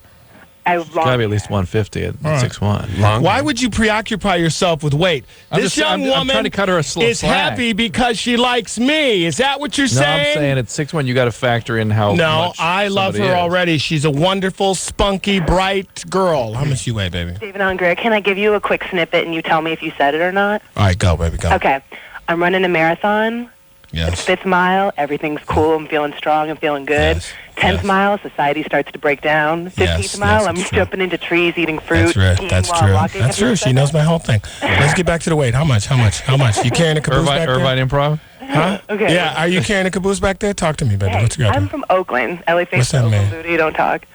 I've got to be at least 150 at 6'1". Why would you preoccupy yourself with weight? This young woman trying to cut her a is happy because she likes me. Is that what you're saying? No, I'm saying at 6'1", you got to factor in how much I love her already. She's a wonderful, spunky, bright girl. How much you weigh, baby? David Alan Grier, can I give you a quick snippet and you tell me if you said it or not? All right, go, baby, go. Okay. I'm running a marathon. Yes. 5th mile, everything's cool. I'm feeling strong. I'm feeling good. 10th mile, society starts to break down. 15th mile, I'm jumping into trees, eating fruit. That's true. She knows my whole thing. Let's get back to the weight. How much? You carrying a caboose back there? Irvine Improv? Huh? Okay. Yeah, are you carrying a caboose back there? Talk to me, baby. Hey, What's going on? I'm from Oakland. LA face What's that Oakland mean? Booty, don't talk.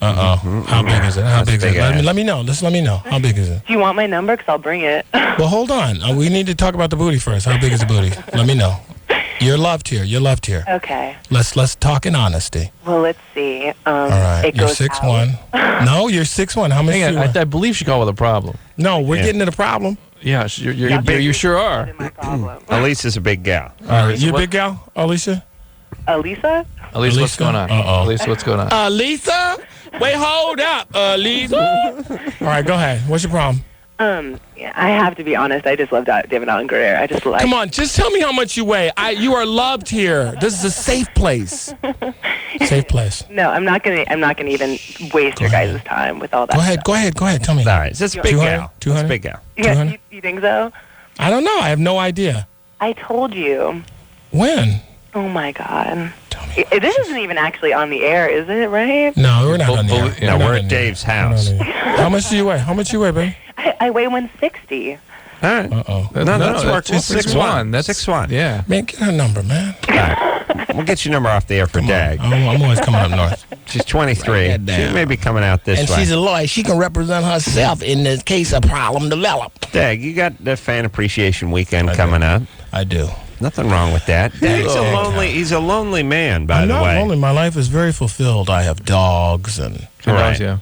How big is it? How big is it? Let me know. Let me know. How big is it? Do you want my number? Because I'll bring it. Well, hold on. We need to talk about the booty first. How big is the booty? Let me know. You're loved here. You're loved here. Okay. Let's talk in honesty. Well, let's see. All right. It You're goes 6'1". No, you're 6'1". How much? I believe she called with a problem. No, we're getting to the problem. Yeah, you sure are. Alisa's a big gal. All right. You a big gal, Alicia? Alisa, what's going on? Alisa, what's going on? Alisa? Wait, hold up, Alisa. All right, go ahead. What's your problem? I have to be honest. I just love David Alan Grier. I just like. Come on, just tell me how much you weigh. You are loved here. This is a safe place. Safe place. No, I'm not gonna even waste your guys' time with all that. Go ahead. Tell me. All right, it's a big gal. 200? It's a big gal. Yeah, you think so? I don't know. I have no idea. I told you. When? Oh my God. This isn't even actually on the air, is it? Right? No, we're not on the air. No, we're at Dave's house. How much do you weigh? How much you weigh, baby? I weigh 160. All right. Uh-oh. No, that's working. 6'1". That's 6'1". Yeah. Man, get her number, man. All right. We'll get your number off the air for Dag. I'm always coming up north. She's 23. She may be coming out this and way. she's a lawyer. She can represent herself in the case a problem develop. Dag, you got the Fan Appreciation Weekend coming up. I do. Nothing wrong with that. He's a lonely man, by the way. I'm not lonely. My life is very fulfilled. I have dogs and... Right. Yeah.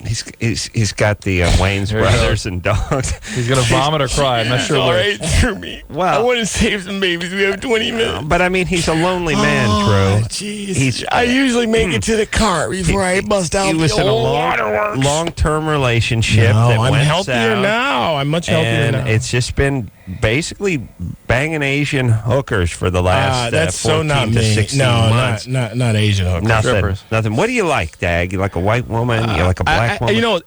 He's got the Wayne's brothers and dogs. He's gonna vomit or cry. I'm not sure. All right, for me. Well, I want to save some babies. We have 20 minutes. But I mean, he's a lonely man, Drew. Jeez. I usually make it to the car before I bust out. He was in a long-term relationship. No, that I'm went healthier south, now. I'm much healthier and now. it's just been basically banging Asian hookers for the last that's 14 so not to me. 16 No, months. not Asian hookers. Nothing. What do you like, Dag? You like a white woman? You like a black woman? You know,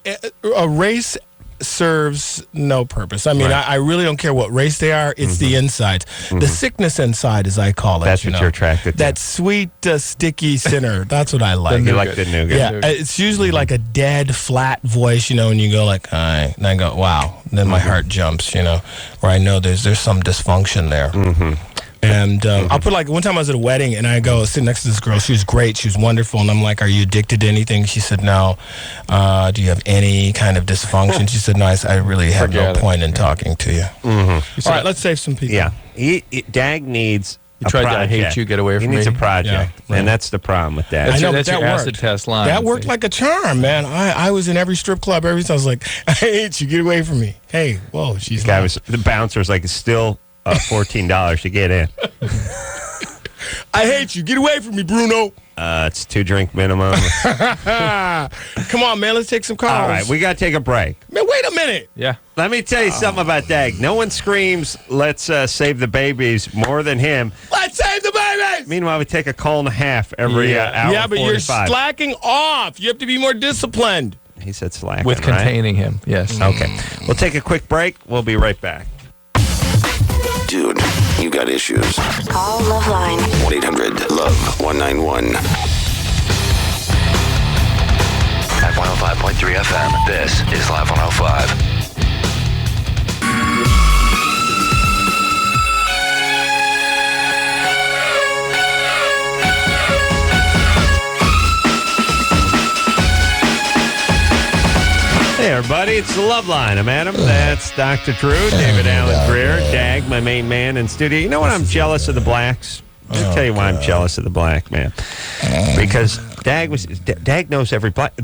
a race serves no purpose. I mean, I really don't care what race they are. It's the insides. The sickness inside, as I call it. That's what you're attracted to. That sweet, sticky sinner. That's what I like. You like the nougat. Yeah, it's usually like a dead, flat voice, and you go like, hi. And I go, wow. And then my heart jumps, where I know there's some dysfunction there. And I'll put one time I was at a wedding and I go sit next to this girl. She was great. She was wonderful. And I'm like, are you addicted to anything? She said, no. Do you have any kind of dysfunction? She said, no, I really have no point in talking to you. All right, let's save some people. Yeah. Dag needs a project. I hate you, get away from me. He needs a project. Yeah, and that's the problem with that. That's I know, that's but your that acid worked. test line. That worked like a charm, man. I was in every strip club. Every time I was like, I hate you, get away from me. Hey, whoa, she's the bouncer's like, it's still... $14 to get in. I hate you. Get away from me, Bruno. It's 2-drink minimum. Come on, man. Let's take some calls. All right, we got to take a break. Man, wait a minute. Yeah. Let me tell you something about Dag. No one screams, let's save the babies more than him. Let's save the babies. Meanwhile, we take a call and a half every hour. Yeah, but 45. you're slacking off. You have to be more disciplined. He said slacking, with containing him, yes. Okay. We'll take a quick break. We'll be right back. Dude, you got issues. Call LoveLine. 1-800-LOVE-191. At 105.3 FM, this is Live 105. Hey, everybody, it's the Love Line. I'm Adam. That's Dr. Drew, David Alan Grier, Dag, my main man in studio. You know what? I'm jealous of the blacks. I'll tell you why I'm jealous of the black man. Because Dag knows every black.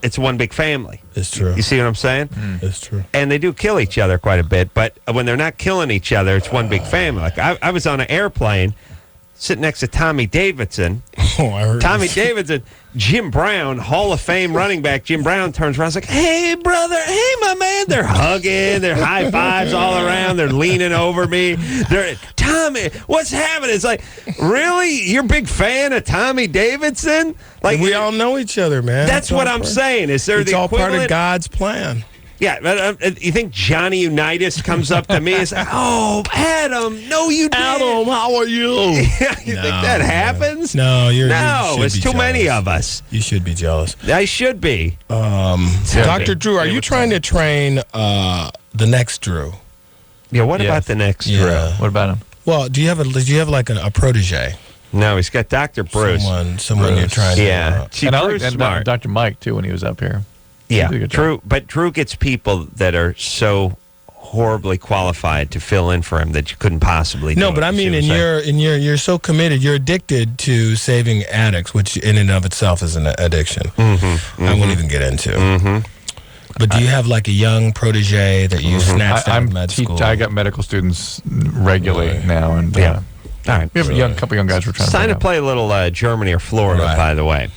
It's one big family. It's true. You see what I'm saying? It's true. And they do kill each other quite a bit, but when they're not killing each other, it's one big family. Like I was on an airplane sitting next to Tommy Davidson. Oh, I heard Tommy Davidson, Jim Brown, Hall of Fame running back. Jim Brown turns around, and is like, "Hey, brother, hey, my man." They're hugging, they're high fives all around. They're leaning over me. They're Tommy, what's happening? It's like, really, you're a big fan of Tommy Davidson? Like we all know each other, man. That's what I'm saying. Is there it's the all equivalent? part of God's plan. Yeah, but you think Johnny Unitas comes up to me and says, "Oh, Adam, no, you didn't. Adam, how are you?" Yeah, you think that happens? No, you it's be too jealous. many of us. You should be jealous. I should be. Dr. Drew, are you trying to train the next Drew? Yeah. What about the next Drew? What about him? Well, do you have like a protege? No, he's got Dr. Bruce. Someone you're trying to. Yeah. See, And Drew's smart. Dr. Mike, too, when he was up here. Yeah, He did a good Drew. But Drew gets people that are so horribly qualified to fill in for him that you couldn't possibly do No, it, but I you mean, see what I'm saying? you're so committed. You're addicted to saving addicts, which in and of itself is an addiction. I won't even get into. But do you have like a young protege that you snatched out of med school? I got medical students regularly now, and Yeah. All right. we have a couple young guys we're trying It's to time bring to up. play a little Germany or Florida, by the way.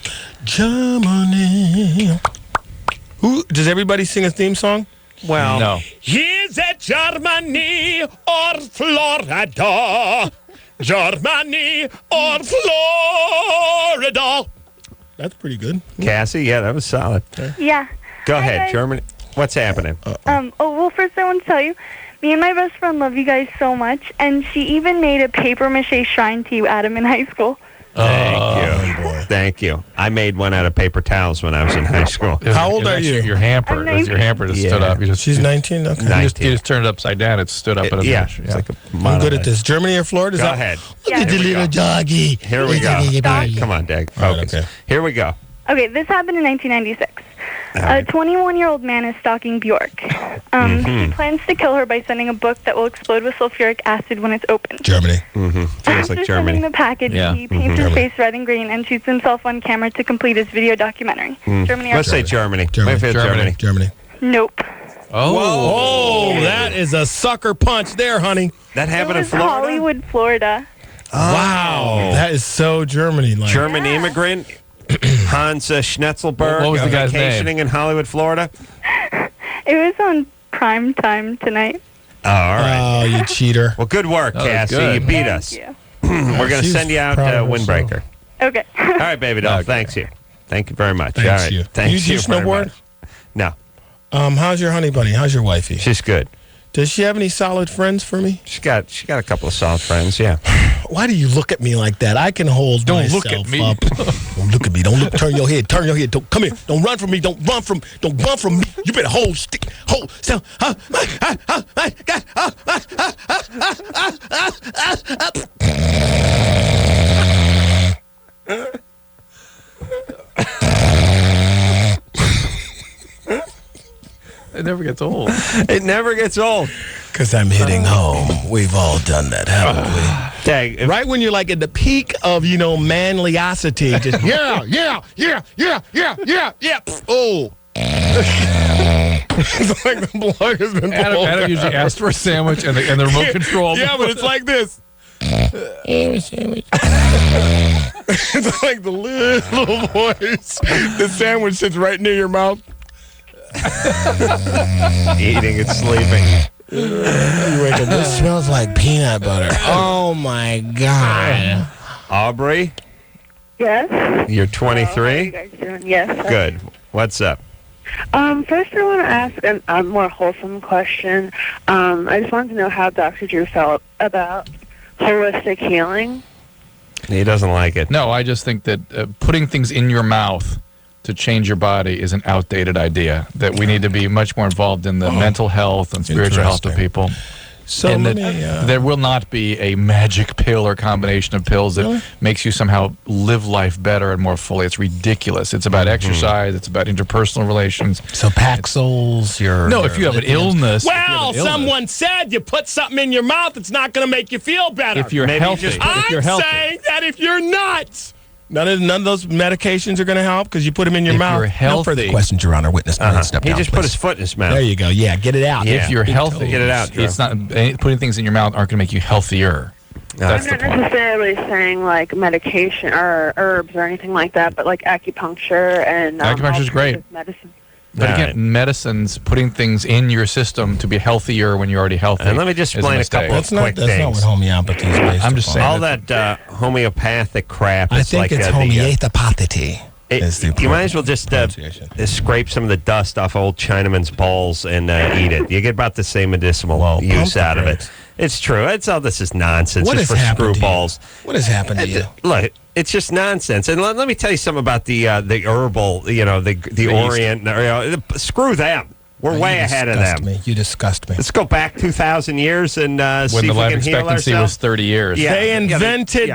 Germany. Who does everybody sing a theme song? Well, no. Is it Germany or Florida? Germany or Florida? That's pretty good. Cassie, yeah, that was solid. Yeah. Go Hi, ahead, guys. Germany. What's happening? Well, first I want to tell you, me and my best friend love you guys so much, and she even made a paper mache shrine to you, Adam, in high school. Thank you. Thank you. I made one out of paper towels when I was in high school. How old are you? Your hamper. I'm It was your hamper that stood up. She's 19. Okay. You just turned it upside down. It stood up at a Yeah, bench. it's like a I'm good at this. Germany or Florida? Is Go that- ahead. Yeah. Look at the little doggy. Here we go. Come on, Dag. Focus. okay. Here we go. Okay, this happened in 1996. A 21-year-old man is stalking Bjork. He plans to kill her by sending a book that will explode with sulfuric acid when it's opened. Germany. Feels After like sending Germany. the package, he paints his face red and green and shoots himself on camera to complete his video documentary. Germany or Let's say Germany. Germany. Maybe it's Germany. Germany. Nope. Oh, that is a sucker punch there, honey. That It happened in was Florida? Hollywood, Florida. Wow. That is so Germany. Like. German immigrant Hans Schnetzelberg What was the guy's vacationing in Hollywood, Florida. It was on prime time tonight. Oh, all right. Oh, you cheater. Well, good work, That was Cassie. good. You beat Thank us. you. We're going to She's send you out proud of herself. Windbreaker. Okay. All right, baby doll. Okay. Thanks you. Thank you very much. Thanks all right. you. Thanks You you very snowboard? much. No, How's your honey bunny? How's your wifey? she's good. Does she have any solid friends for me? She got a couple of solid friends. Yeah. Why do you look at me like that? I can hold Don't myself look at me. up. Don't look at me. Don't look. Turn your head. Turn your head. Don't come here. Don't run from me. Don't run from me. You better hold stick. Hold. So, It never gets old. It never gets old. Because I'm hitting home. We've all done that, haven't we? Dang, right when you're like at the peak of manliosity, just yeah. Oh. It's like the plug has been blown. Adam usually asks for a sandwich and the remote control. Yeah, but it's like this. It's like the little voice. The sandwich sits right near your mouth. eating and sleeping. You wake up, This smells like peanut butter. oh my God. Aubrey, Yes. you're 23. How are you guys doing? Yes. Good. What's up? First, I want to ask a more wholesome question. I just wanted to know how Dr. Drew felt about holistic healing. He doesn't like it. No, I just think that putting things in your mouth to change your body is an outdated idea, that we need to be much more involved in the mental health and spiritual health of people. So and let that me, there will not be a magic pill or combination of pills that makes you somehow live life better and more fully. It's ridiculous. It's about exercise. It's about interpersonal relations. So Paxils, if you have an illness. well, someone said you put something in your mouth, it's not going to make you feel better. If you're healthy. I'm saying that if you're not. None of those medications are going to help because you put them in your If mouth. you're healthy. No further questions, Your Honor. Witness, step He down, just put please. his foot in his mouth. There you go. Yeah, get it out. Yeah. If you're healthy, Get it out, Drew. it's not putting things in your mouth aren't going to make you healthier. That's I'm the not point. necessarily saying like medication or herbs or anything like that, but like acupuncture and Acupuncture is great. alternative medicine. But All again, right. medicine's putting things in your system to be healthier when you're already healthy. And let me just is explain a mistake. couple of quick That's not things. what homeopathy is based I'm just upon. saying. All that homeopathic crap. I It's think like it's the, homeopathy. is the you might as well just scrape some of the dust off old Chinaman's balls and eat it. You get about the same medicinal use out of it. It's true. It's all this is nonsense. What just has for happened to you? screwballs. What has happened to you? Look, it's just nonsense. And let me tell you something about the herbal. The Orient. Screw them. We're way ahead of them. You disgust me. Let's go back 2,000 years and see When if the we life can heal expectancy ourselves. was 30 years. Yeah. They invented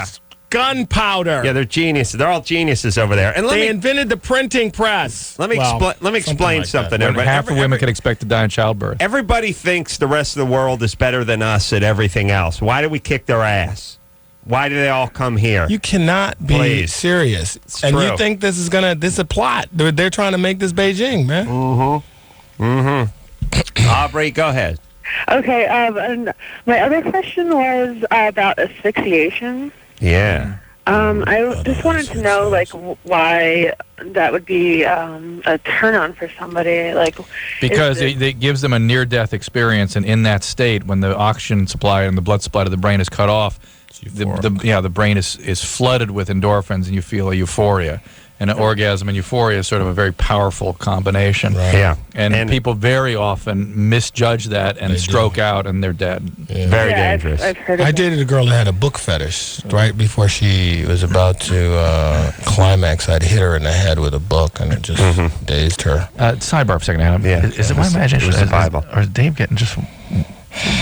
gunpowder. Yeah, they're geniuses. They're all geniuses over there. And they invented the printing press. Let me explain something. Everybody. Half the women can expect to die in childbirth. Everybody thinks the rest of the world is better than us at everything else. Why do we kick their ass? Why do they all come here? You cannot be serious. And true. you think this is a plot. They're trying to make this Beijing, man. Aubrey, go ahead. Okay, and my other question was about asphyxiation. Yeah. I just wanted to know, like, why that would be a turn-on for somebody. Like, because it gives them a near-death experience, and in that state, when the oxygen supply and the blood supply to the brain is cut off, the brain is flooded with endorphins, and you feel a euphoria. And an orgasm and euphoria is sort of a very powerful combination. Right. Yeah. And people very often misjudge that and stroke out, and they're dead. Yeah. Very dangerous. I've heard of I dated a girl that had a book fetish. Right before she was about to climax, I'd hit her in the head with a book, and it just dazed her. Sidebar for a second, Adam. Yeah. Is it my imagination? It was the Bible. Or is Dave getting just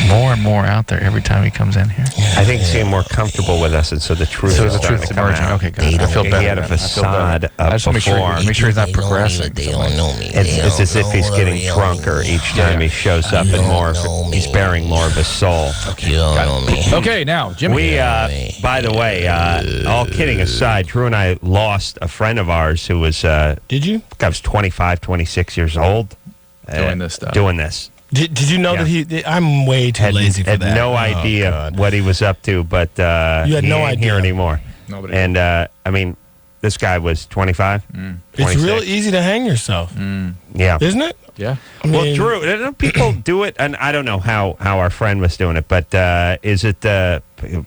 more and more out there every time he comes in here? I think he's getting more comfortable with us, and so the truth is starting to come out. Okay, good. I feel better. He had a facade up I just want to before. make sure he's not progressing. They don't know me. It's as if he's getting drunker each time he shows up, and more. He's bearing more of his soul. You don't know me. Okay, now, Jimmy. We, by the way, all kidding aside, Drew and I lost a friend of ours who was. Did you? I was 25, 26 years old. Doing this stuff. Doing this. Did you know that I'm way too lazy for that. Had no idea what he was up to, but you had he no ain't idea here anymore. Nobody. And I mean, this guy was 25. It's real easy to hang yourself. Yeah, isn't it? Yeah. Well, Drew, don't people do it? And I don't know how our friend was doing it, but is it a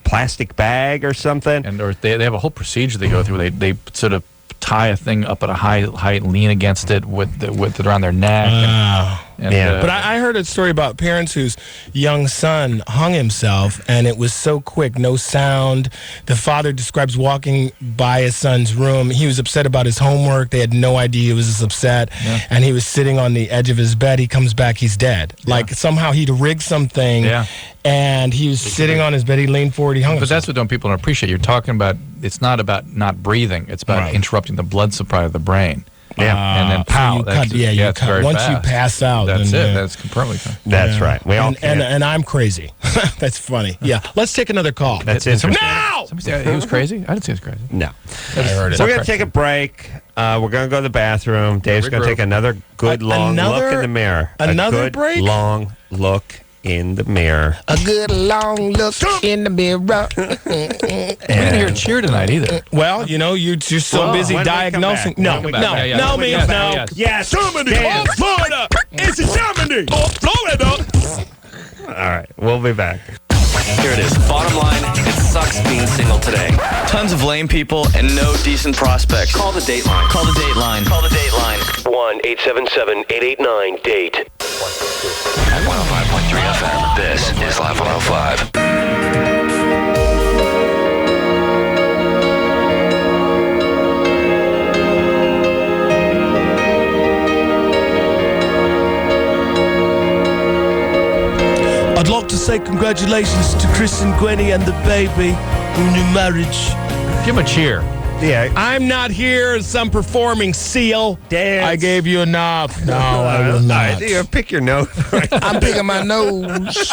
plastic bag or something? And or they have a whole procedure they go through. They sort of tie a thing up at a high height, lean against it with it around their neck. But I heard a story about parents whose young son hung himself, and it was so quick, no sound. The father describes walking by his son's room. He was upset about his homework. They had no idea he was this upset, and he was sitting on the edge of his bed. He comes back, he's dead. Like somehow he'd rigged something, and he was sitting on his bed. He leaned forward, he hung himself. But that's what people don't appreciate. You're talking about, it's not about not breathing. It's about interrupting the blood supply of the brain. Yeah, and then pow. So you cut. Once you pass out, that's then, it. That's completely. That's right. We all and I'm crazy. That's funny. Yeah, let's take another call. That's interesting. No! Somebody say he was crazy? I didn't say he was crazy. No. I heard it. So we're going to take a break. We're going to go to the bathroom. Dave's going to take another good long look in the mirror. Another a good break? long look in the mirror. A good long look in the mirror. We didn't hear a cheer tonight either. Well, you're so busy diagnosing. No means no. Yes. Germany or Florida. It's Germany or Florida. All right. We'll be back. Here it is. Bottom line, it sucks being single today. Tons of lame people and no decent prospects. Call the Dateline. Call the Dateline. Call the Dateline. 1-877-889-DATE. 105.3 FM. This is Live 105. I'd like to say congratulations to Chris and Gwenny and the baby on your marriage. Give him a cheer. Yeah. I'm not here as some performing seal. Dance. I gave you enough. No, I will not. Pick your nose. I'm picking my nose.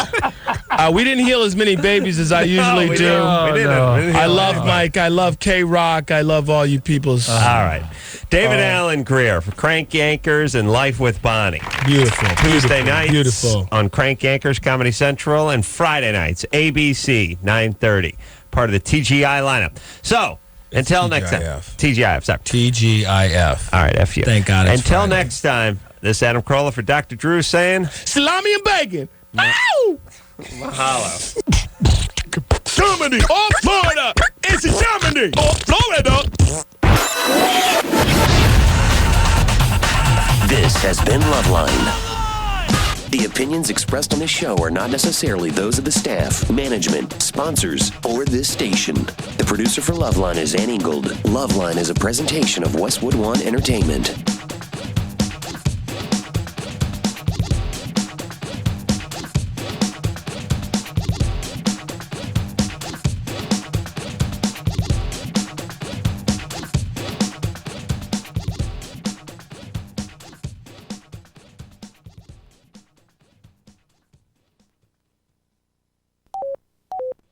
We didn't heal as many babies as I usually do. I love Mike. I love K-Rock. I love all you peoples. All right. David Alan Grier for Crank Yankers and Life with Bonnie. Beautiful. Tuesday nights Beautiful. on Crank Yankers Comedy Central, and Friday nights, ABC, 9:30. Part of the TGI lineup. So, until next time. TGIF, sorry. TGIF. All right, F you. Thank God it's Until Friday. next time, this is Adam Carolla for Dr. Drew saying... Salami and bacon. Ow! Mahalo. Germany or Florida. It's Germany or Florida. This has been LoveLine. The opinions expressed on this show are not necessarily those of the staff, management, sponsors, or this station. The producer for LoveLine is Ann Ingold. LoveLine is a presentation of Westwood One Entertainment.